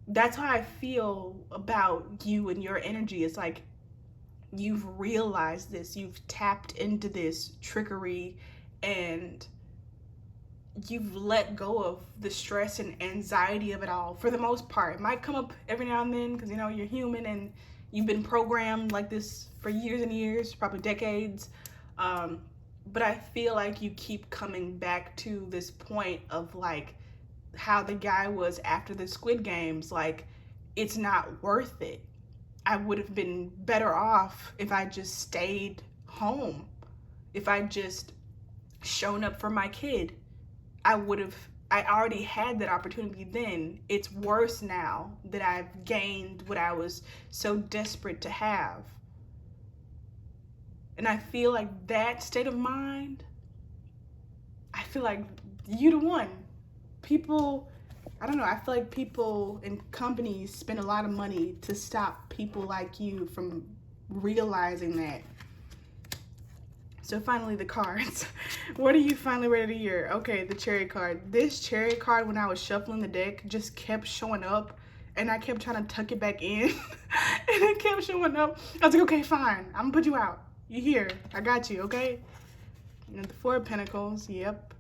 that's how I feel about you and your energy. It's like you've realized this, you've tapped into this trickery, and you've let go of the stress and anxiety of it all for the most part. It might come up every now and then because, you know, you're human and you've been programmed like this for years and years, probably decades. But I feel like you keep coming back to this point of like how the guy was after the Squid Games. Like, it's not worth it. I would have been better off if I just stayed home, if I just shown up for my kid. I already had that opportunity then. It's worse now that I've gained what I was so desperate to have. And I feel like that state of mind, I feel like you the one. People, I don't know, I feel like people and companies spend a lot of money to stop people like you from realizing that. So finally, the cards. What are you finally ready to hear? Okay, the Chariot card. This Chariot card, when I was shuffling the deck, just kept showing up, and I kept trying to tuck it back in, and it kept showing up. I was like, okay, fine. I'm gonna put you out. You here. I got you, okay? And the Four of Pentacles. Yep.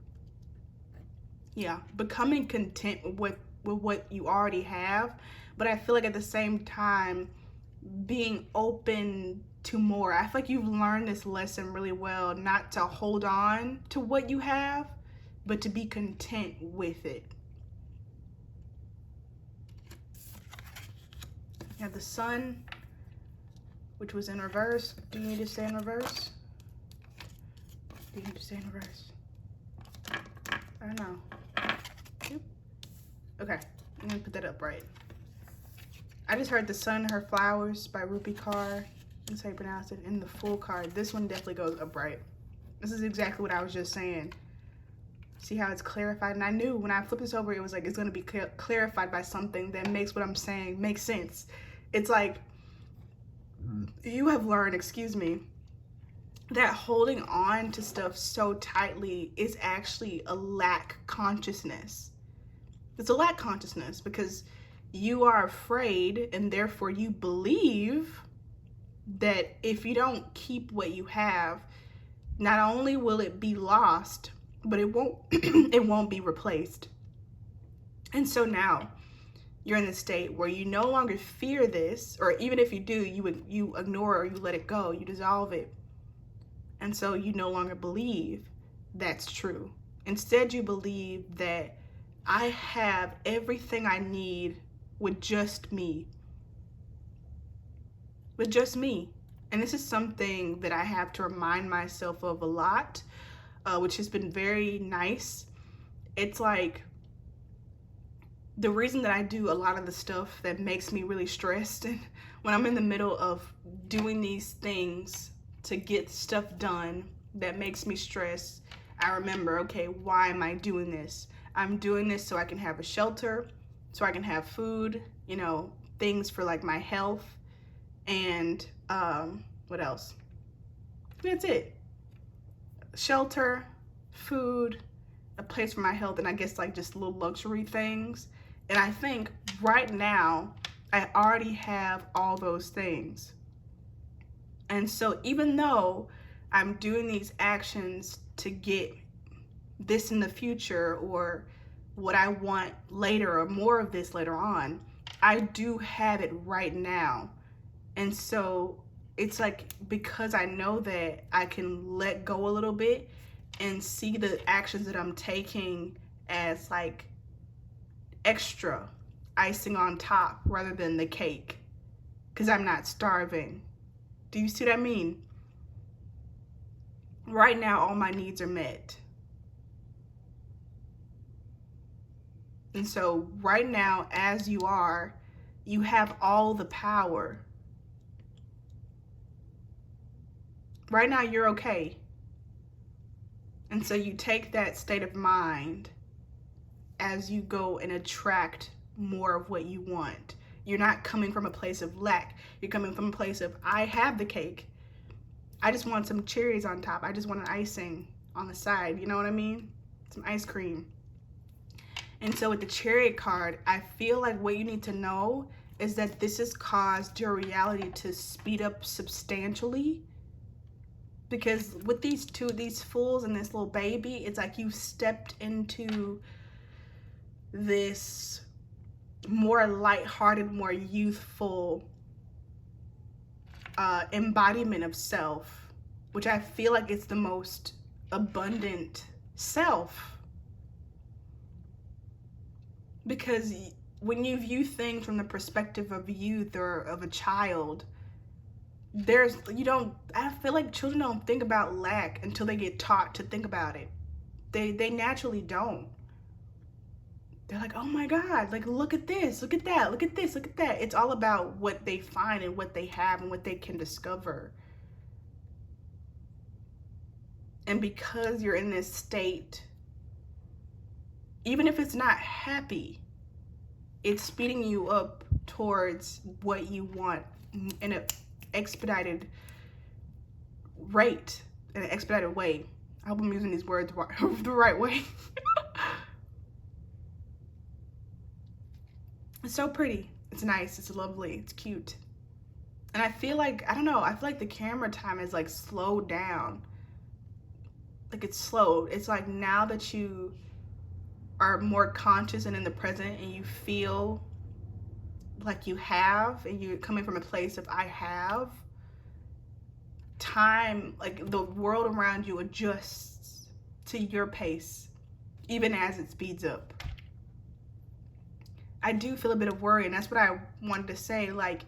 Yeah, becoming content with what you already have. But I feel like at the same time, being open to more. I feel like you've learned this lesson really well, not to hold on to what you have, but to be content with it. You have the sun, which was in reverse. Do you need to stay in reverse? Do you need to stay in reverse? I don't know. Okay, I'm gonna put that up right. I just heard The Sun, Her Flowers by Rupi Kaur. That's how you pronounce it. In the full card. This one definitely goes upright. This is exactly what I was just saying. See how it's clarified? And I knew when I flipped this over, it was like it's going to be clarified by something that makes what I'm saying make sense. It's like you have learned, excuse me, that holding on to stuff so tightly is actually a lack consciousness. It's a lack consciousness because you are afraid and therefore you believe that if you don't keep what you have, not only will it be lost, but it won't it won't be replaced. And so now you're in the state where you no longer fear this, or even if you do, you ignore or you let it go, you dissolve it. And so you no longer believe that's true. Instead, you believe that I have everything I need with just me. With just me. And this is something that I have to remind myself of a lot, which has been very nice. It's like the reason that I do a lot of the stuff that makes me really stressed, and when I'm in the middle of doing these things to get stuff done that makes me stressed, I remember, okay, why am I doing this? I'm doing this so I can have a shelter, so I can have food, you know, things for like my health, and what else? That's it. Shelter, food, a place for my health, and I guess like just little luxury things. And I think right now I already have all those things. And so even though I'm doing these actions to get this in the future or what I want later or more of this later on, I do have it right now. And so it's like, because I know that, I can let go a little bit and see the actions that I'm taking as like extra icing on top rather than the cake, because I'm not starving. Do you see what I mean? Right now, all my needs are met. And so right now, as you are, you have all the power. Right now, you're okay. And so you take that state of mind as you go and attract more of what you want. You're not coming from a place of lack. You're coming from a place of, I have the cake. I just want some cherries on top. I just want an icing on the side. You know what I mean? Some ice cream. And so with the Chariot card, I feel like what you need to know is that this has caused your reality to speed up substantially. Because with these fools and this little baby, it's like you've stepped into this more lighthearted, more youthful embodiment of self, which I feel like it's the most abundant self. Because when you view things from the perspective of youth or of a child, I feel like children don't think about lack until they get taught to think about it. They naturally don't. They're like, oh my God, like look at this, look at that, look at this, look at that. It's all about what they find and what they have and what they can discover. And because you're in this state, even if it's not happy, it's speeding you up towards what you want in an expedited rate, in an expedited way. I hope I'm using these words the right way. It's so pretty. It's nice. It's lovely. It's cute. And I feel like, I don't know, I feel like the camera time is like slowed down. Like it's slowed. It's like now that you are more conscious and in the present and you feel like you have, and you're coming from a place of I have, time, like the world around you adjusts to your pace, even as it speeds up. I do feel a bit of worry, and that's what I wanted to say. Like,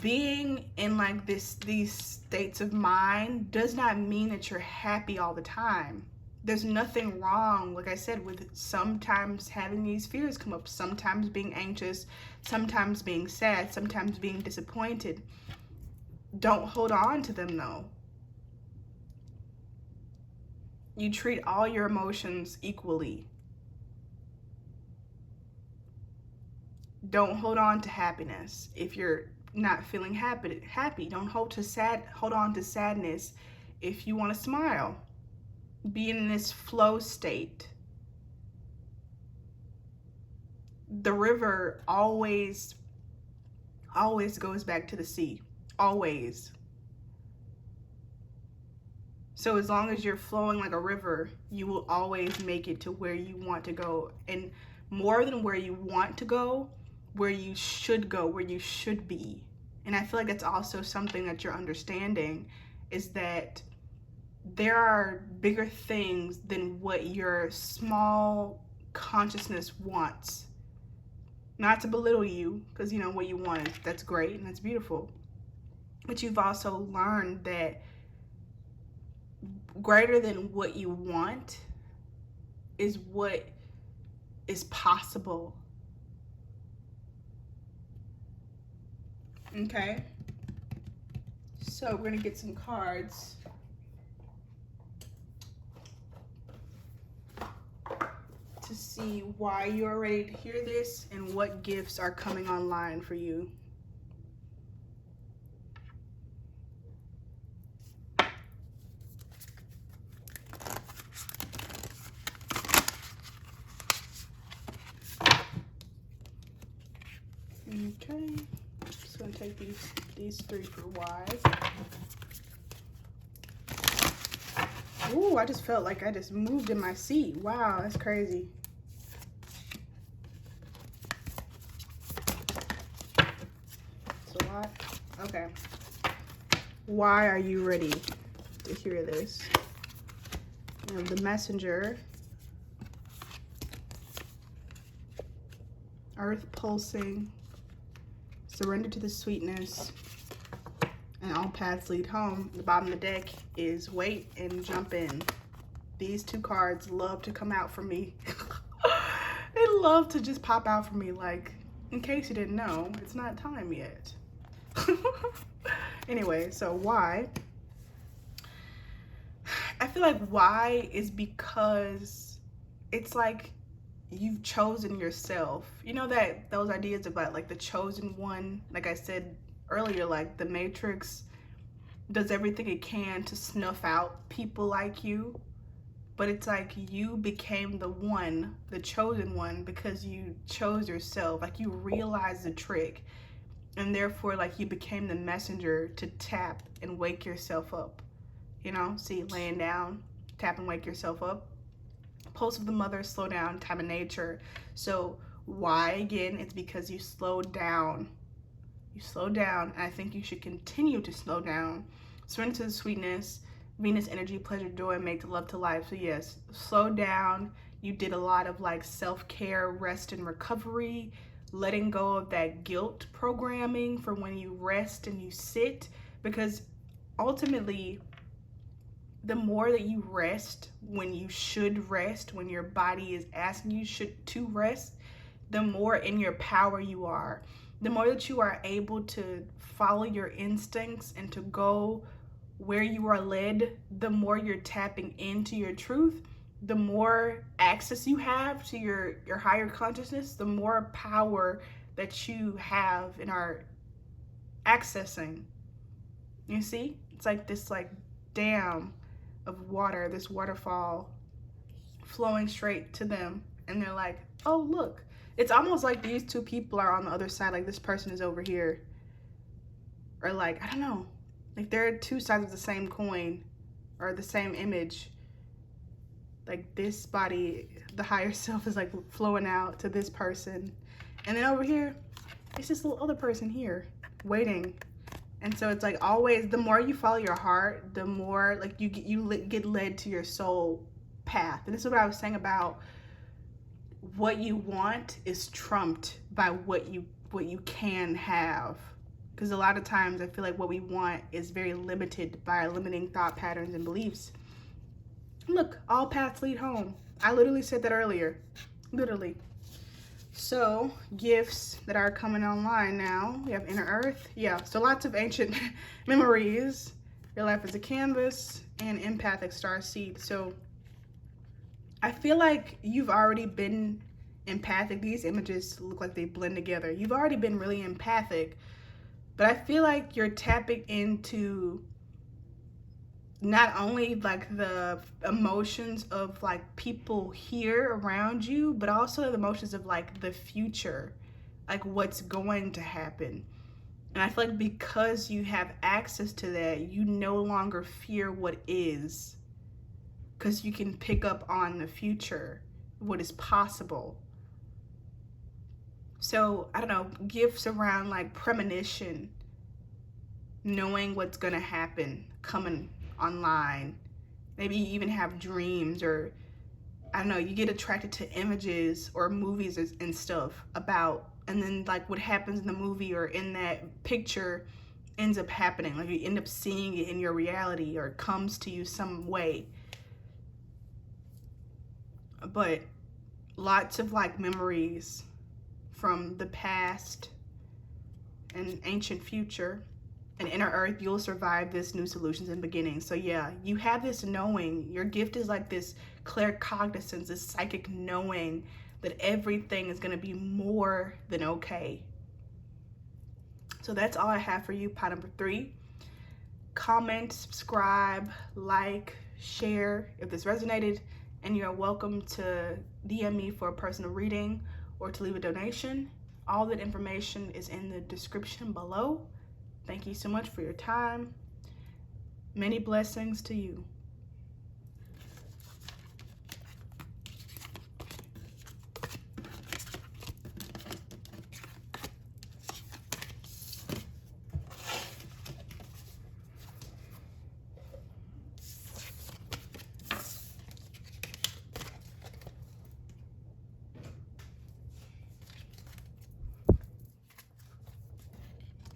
being in like these states of mind does not mean that you're happy all the time. There's nothing wrong, like I said, with sometimes having these fears come up, sometimes being anxious, sometimes being sad, sometimes being disappointed. Don't hold on to them though. You treat all your emotions equally. Don't hold on to happiness. If you're not feeling happy, don't hold on to sadness. If you want to smile, be in this flow state. The river always goes back to the sea. Always. So as long as you're flowing like a river, you will always make it to where you want to go. And more than where you want to go, where you should go, where you should be. And I feel like that's also something that you're understanding, is that there are bigger things than what your small consciousness wants. Not to belittle you, because you know what you want, that's great and that's beautiful. But you've also learned that greater than what you want is what is possible. Okay, so we're gonna get some cards to see why you're ready to hear this and what gifts are coming online for you. Okay, just gonna take these three for why. Ooh, I just felt like I just moved in my seat. Wow, that's crazy. It's a lot. Okay. Why are you ready to hear this? You have the Messenger, Earth pulsing, surrender to the sweetness, and all paths lead home. The bottom of the deck is wait and jump in. These two cards love to come out for me. They love to just pop out for me, like, in case you didn't know, it's not time yet. Anyway, so why? I feel like why is because it's like you've chosen yourself. You know, that those ideas about like the chosen one, like I said earlier, like the Matrix does everything it can to snuff out people like you, but it's like you became the one, the chosen one, because you chose yourself. Like you realized the trick, and therefore like you became the messenger to tap and wake yourself up. You know, see, laying down, tap and wake yourself up. Pulse of the mother, slow down, time of nature. So why? Again, it's because you slowed down. You slowed down, and I think you should continue to slow down. Surrender to the sweetness, Venus energy, pleasure, joy, make love to life. So yes, slow down. You did a lot of like self-care, rest and recovery, letting go of that guilt programming for when you rest and you sit, because ultimately, the more that you rest when you should rest, when your body is asking you to rest, the more in your power you are. The more that you are able to follow your instincts and to go where you are led, the more you're tapping into your truth, the more access you have to your higher consciousness, the more power that you have and are accessing. You see? It's like this like dam of water, this waterfall flowing straight to them, and they're like, oh look. It's almost like these two people are on the other side, like this person is over here, or like, I don't know, like they're two sides of the same coin or the same image. Like this body, the higher self, is like flowing out to this person, and then over here it's this little other person here waiting. And so it's like always, the more you follow your heart, the more like you get led to your soul path. And this is what I was saying about what you want is trumped by what you can have. Because a lot of times I feel like what we want is very limited by our limiting thought patterns and beliefs. Look, all paths lead home. I literally said that earlier. Literally. So, gifts that are coming online now. We have Inner Earth. Yeah, so lots of ancient memories. Your life is a canvas and empathic starseed. So, I feel like you've already been empathic. These images look like they blend together. You've already been really empathic. But I feel like you're tapping into not only like the emotions of like people here around you, but also the emotions of like the future, like what's going to happen. And I feel like because you have access to that, you no longer fear what is, because you can pick up on the future, what is possible. So I don't know, gifts around like premonition, knowing what's gonna happen, coming online. Maybe you even have dreams, or I don't know, you get attracted to images or movies and stuff about, and then like what happens in the movie or in that picture ends up happening. Like you end up seeing it in your reality, or it comes to you some way. But lots of like memories from the past and ancient future. And Inner Earth, you'll survive this, new solutions and beginnings. So yeah, you have this knowing. Your gift is like this claircognizance, this psychic knowing that everything is going to be more than okay. So that's all I have for you, pile number 3. Comment, subscribe, like, share if this resonated, and you're welcome to DM me for a personal reading or to leave a donation. All that information is in the description below. Thank you so much for your time. Many blessings to you.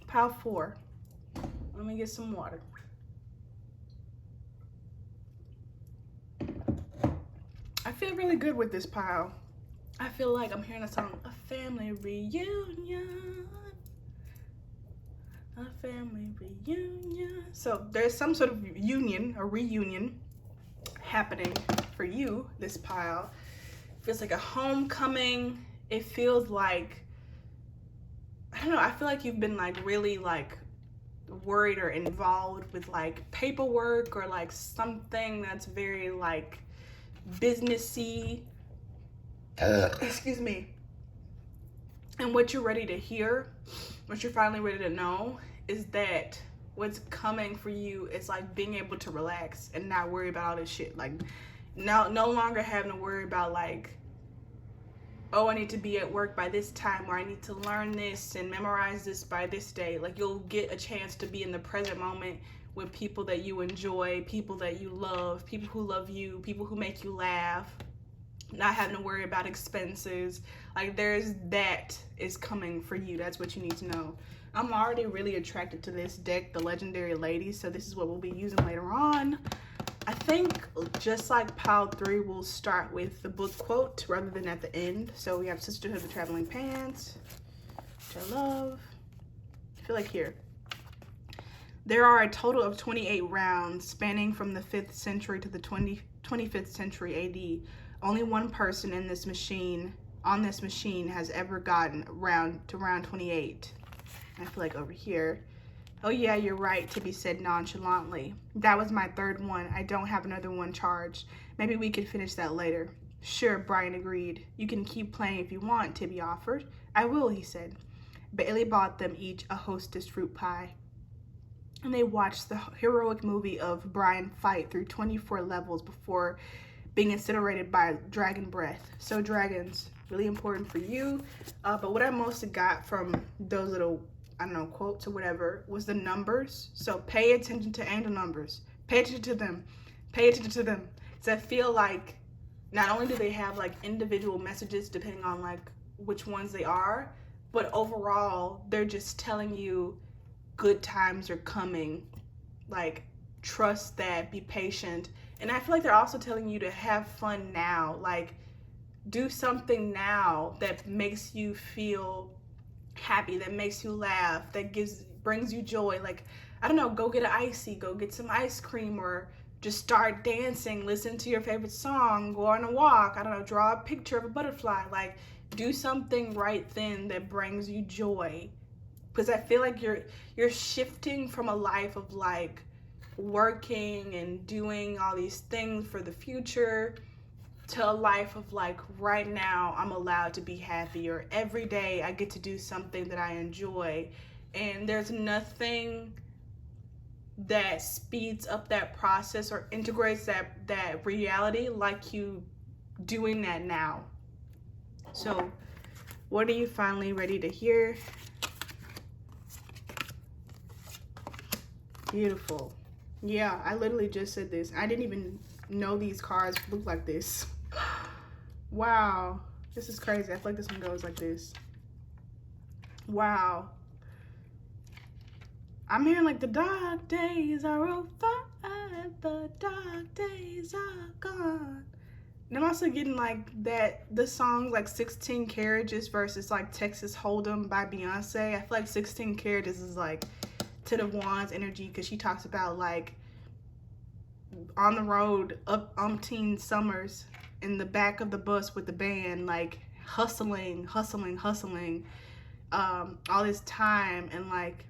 Pile 4. Let me get some water. I feel really good with this pile. I feel like I'm hearing a song, a family reunion. A family reunion. So there's some sort of union or reunion happening for you, this pile. It feels like a homecoming. It feels like, I don't know, I feel like you've been like really like worried or involved with like paperwork or like something that's very like businessy. Excuse me. And what you're ready to hear, what you're finally ready to know, is that what's coming for you is like being able to relax and not worry about all this shit. Like no longer having to worry about like, oh, I need to be at work by this time, or I need to learn this and memorize this by this day. Like you'll get a chance to be in the present moment with people that you enjoy, people that you love, people who love you, people who make you laugh, not having to worry about expenses. Like there's that is coming for you. That's what you need to know. I'm already really attracted to this deck, the Legendary Ladies, so this is what we'll be using later on. I think just like pile 3, we'll start with the book quote rather than at the end. So we have Sisterhood of the Traveling Pants, which I love. I feel like here. There are a total of 28 rounds spanning from the 5th century to the 25th century AD. Only one person in this machine, on this machine, has ever gotten round 28. I feel like over here. Oh yeah, you're right, Tibby said nonchalantly. That was my 3rd one. I don't have another one charged. Maybe we could finish that later. Sure, Brian agreed. You can keep playing if you want, Tibby offered. I will, he said. Bailey bought them each a Hostess fruit pie. And they watched the heroic movie of Brian fight through 24 levels before being incinerated by dragon breath. So dragons, really important for you. But what I mostly got from those little, I don't know, quotes or whatever, was the numbers. So pay attention to angel numbers. Pay attention to them. Pay attention to them. So I feel like not only do they have like individual messages depending on like which ones they are, but overall they're just telling you good times are coming. Like, trust that, be patient. And I feel like they're also telling you to have fun now. Like, do something now that makes you feel happy, that makes you laugh, that brings you joy. Like, I don't know, go get an icy, go get some ice cream, or just start dancing, listen to your favorite song, go on a walk, I don't know, draw a picture of a butterfly. Like, do something right then that brings you joy. Because I feel like you're shifting from a life of like working and doing all these things for the future to a life of like, right now I'm allowed to be happy, or every day I get to do something that I enjoy. And there's nothing that speeds up that process or integrates that reality like you doing that now. So what are you finally ready to hear? Beautiful. Yeah, I literally just said this. I didn't even know these cards look like this. Wow, this is crazy. I feel like this one goes like this. Wow. I'm hearing like the dark days are over, the dark days are gone. And I'm also getting like that, the songs like 16 Carriages versus like Texas Hold'em by Beyonce. I feel like 16 Carriages is like to the Wands energy, because she talks about like on the road up umpteen summers in the back of the bus with the band, like hustling all this time. And like,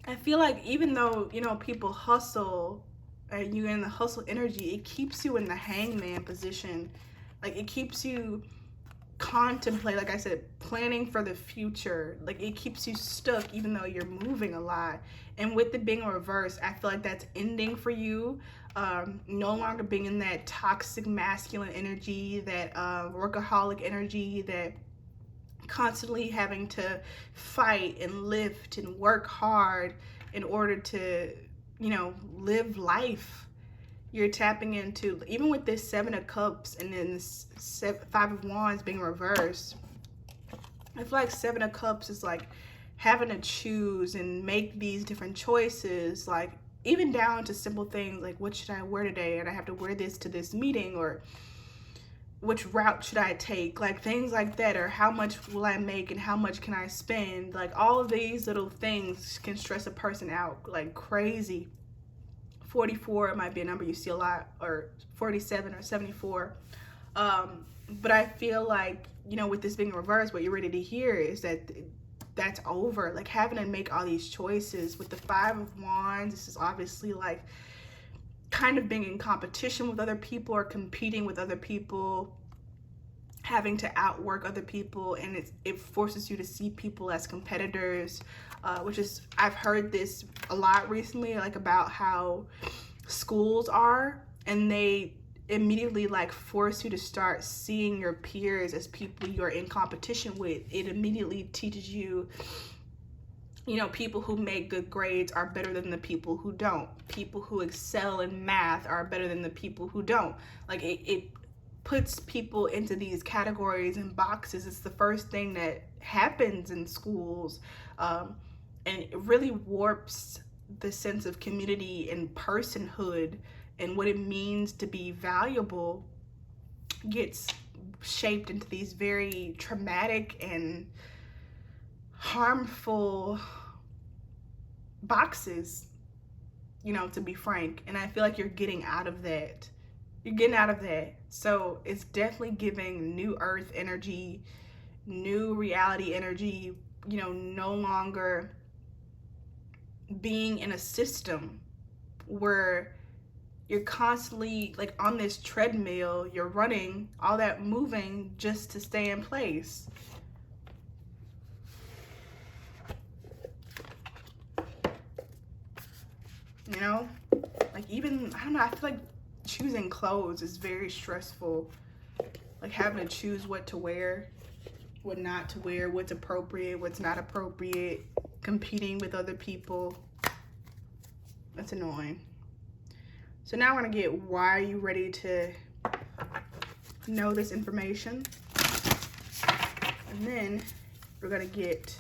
I feel like even though, you know, people hustle and you're in the hustle energy, it keeps you in the hangman position. Like, it keeps you contemplate, like I said, planning for the future. Like, it keeps you stuck even though you're moving a lot. And with it being reversed, I feel like that's ending for you. No longer being in that toxic masculine energy, that workaholic energy, that constantly having to fight and lift and work hard in order to, you know, live life. You're tapping into, even with this 7 of Cups and then this 5 of Wands being reversed, I feel like 7 of Cups is like having to choose and make these different choices, like even down to simple things like, what should I wear today? And I have to wear this to this meeting, or which route should I take? Like things like that, or how much will I make and how much can I spend? Like all of these little things can stress a person out like crazy. 44 might be a number you see a lot, or 47 or 74. But I feel like, you know, with this being reversed, what you're ready to hear is that that's over. Like having to make all these choices. With the 5 of Wands, this is obviously like kind of being in competition with other people or competing with other people, having to outwork other people, and it forces you to see people as competitors, which is, I've heard this a lot recently, like about how schools are, and they immediately like force you to start seeing your peers as people you're in competition with. It immediately teaches you, you know, people who make good grades are better than the people who don't. People who excel in math are better than the people who don't. Like it puts people into these categories and boxes. It's the first thing that happens in schools, and it really warps the sense of community and personhood, and what it means to be valuable gets shaped into these very traumatic and harmful boxes, you know, to be frank. And I feel like you're getting out of that. You're getting out of that. So it's definitely giving new earth energy, new reality energy, you know, no longer being in a system where you're constantly like on this treadmill, you're running, all that moving just to stay in place. You know, like even, I don't know, I feel like choosing clothes is very stressful. like having to choose what to wear, what not to wear, what's appropriate, what's not appropriate, competing with other people. That's annoying. So now we're gonna get why are you ready to know this information. And then we're gonna get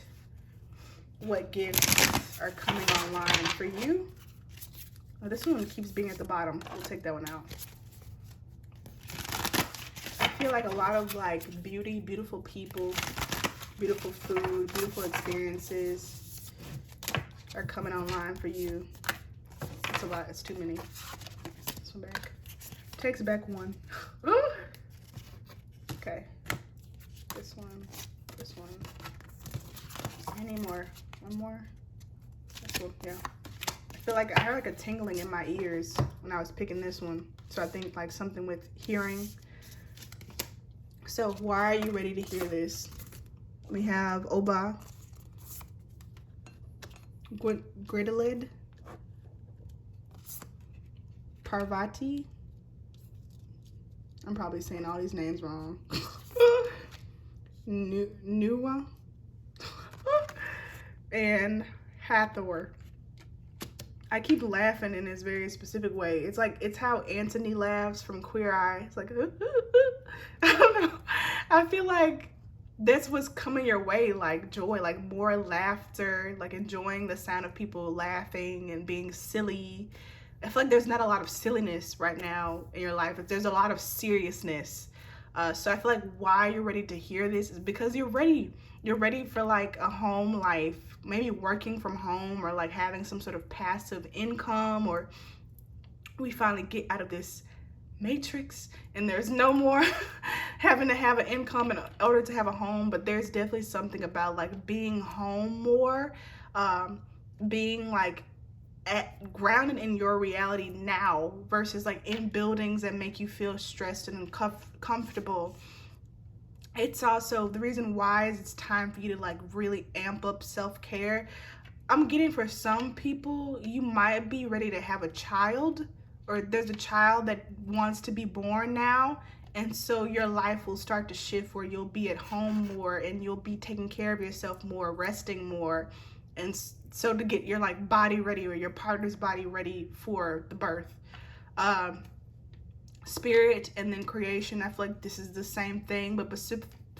what gifts are coming online for you. Oh, this one keeps being at the bottom. We'll take that one out. I feel like a lot of like beauty, beautiful people, beautiful food, beautiful experiences are coming online for you. It's a lot, it's too many. This one back. Takes back one. Okay. This one. Any more? One more? This one, yeah. I feel like I heard like a tingling in my ears when I was picking this one. So I think like something with hearing. So why are you ready to hear this? We have Oba, Gridalid, Parvati. I'm probably saying all these names wrong. Nuwa and Hathor. I keep laughing in this very specific way. It's like, it's how Anthony laughs from Queer Eye. It's like, I don't know. I feel like that's what's coming your way, like joy, like more laughter, like enjoying the sound of people laughing and being silly. I feel like there's not a lot of silliness right now in your life. There's a lot of seriousness. So I feel like why you're ready to hear this is because you're ready. You're ready for like a home life, maybe working from home or like having some sort of passive income, or we finally get out of this matrix and there's no more having to have an income in order to have a home. But there's definitely something about like being home more, being like grounded in your reality now versus like in buildings that make you feel stressed and comfortable. It's also the reason why is it's time for you to like really amp up self-care. I'm getting for some people, you might be ready to have a child, or there's a child that wants to be born now. And so your life will start to shift where you'll be at home more and you'll be taking care of yourself more, resting more. And so to get your like body ready or your partner's body ready for the birth. Spirit and then creation, I feel like this is the same thing, but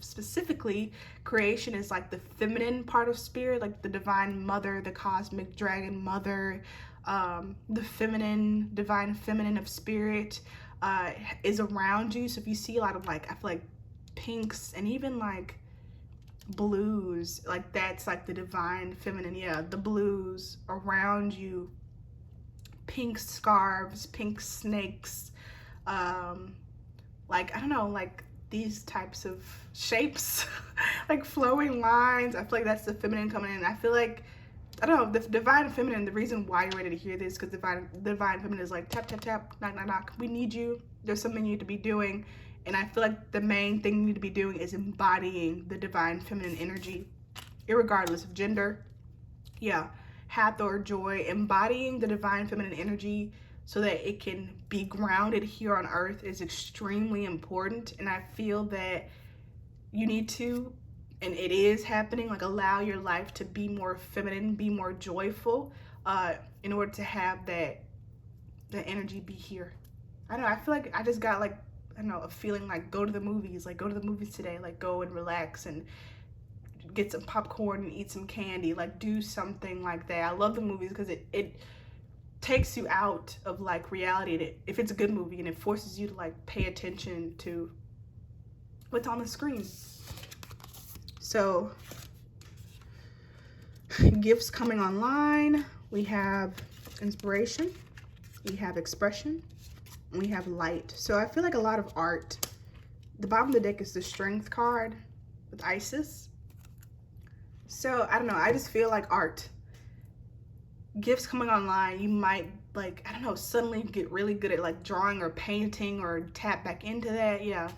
specifically creation is like the feminine part of spirit, like the divine mother, the cosmic dragon mother, the feminine, divine feminine of spirit is around you. So if you see a lot of like, I feel like pinks and even like blues, like that's like the divine feminine, yeah, the blues around you, pink scarves, pink snakes, like I don't know, like these types of shapes, like flowing lines. I feel like that's the feminine coming in. I feel like, I don't know, the divine feminine, the reason why you're ready to hear this, because the divine feminine is like tap, tap, tap, knock, knock, knock. We need you. There's something you need to be doing. And I feel like the main thing you need to be doing is embodying the divine feminine energy, irregardless of gender. Yeah, Hathor, joy, embodying the divine feminine energy so that it can be grounded here on earth is extremely important. And I feel that you need to, and it is happening, like allow your life to be more feminine, be more joyful, in order to have that energy be here. I don't know, I feel like I just got like, I don't know, a feeling like go to the movies, like go to the movies today, like go and relax and get some popcorn and eat some candy, like do something like that. I love the movies because it takes you out of like reality, if it's a good movie, and it forces you to like pay attention to what's on the screen. So gifts coming online, we have inspiration, we have expression, and we have light. So I feel like a lot of art. The bottom of the deck is the strength card with Isis. So I don't know, I just feel like art, gifts coming online, you might like, I don't know, suddenly get really good at like drawing or painting or tap back into that. Yeah,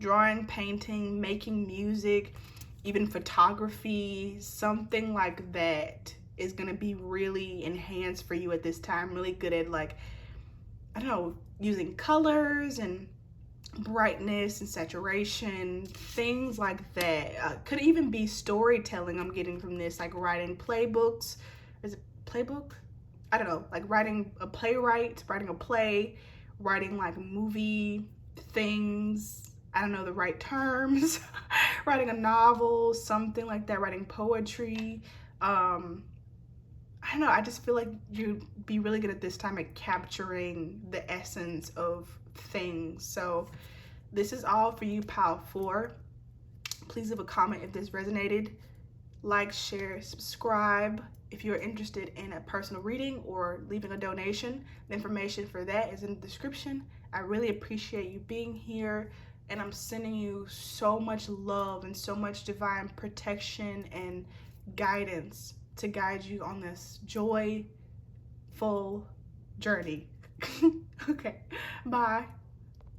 drawing, painting, making music, even photography, something like that is gonna be really enhanced for you at this time. Really good at like, I don't know, using colors and brightness and saturation, things like that. Could even be storytelling I'm getting from this, like writing playbooks. Is it playbook? I don't know, like writing a playwright, writing a play, writing like movie things. I don't know the right terms. Writing a novel, something like that, writing poetry. I don't know, I just feel like you'd be really good at this time at capturing the essence of things. So this is all for you, Pile 4. Please leave a comment if this resonated. Like, share, subscribe. If you're interested in a personal reading or leaving a donation, the information for that is in the description. I really appreciate you being here, and I'm sending you so much love and so much divine protection and guidance to guide you on this joyful journey. Okay, bye.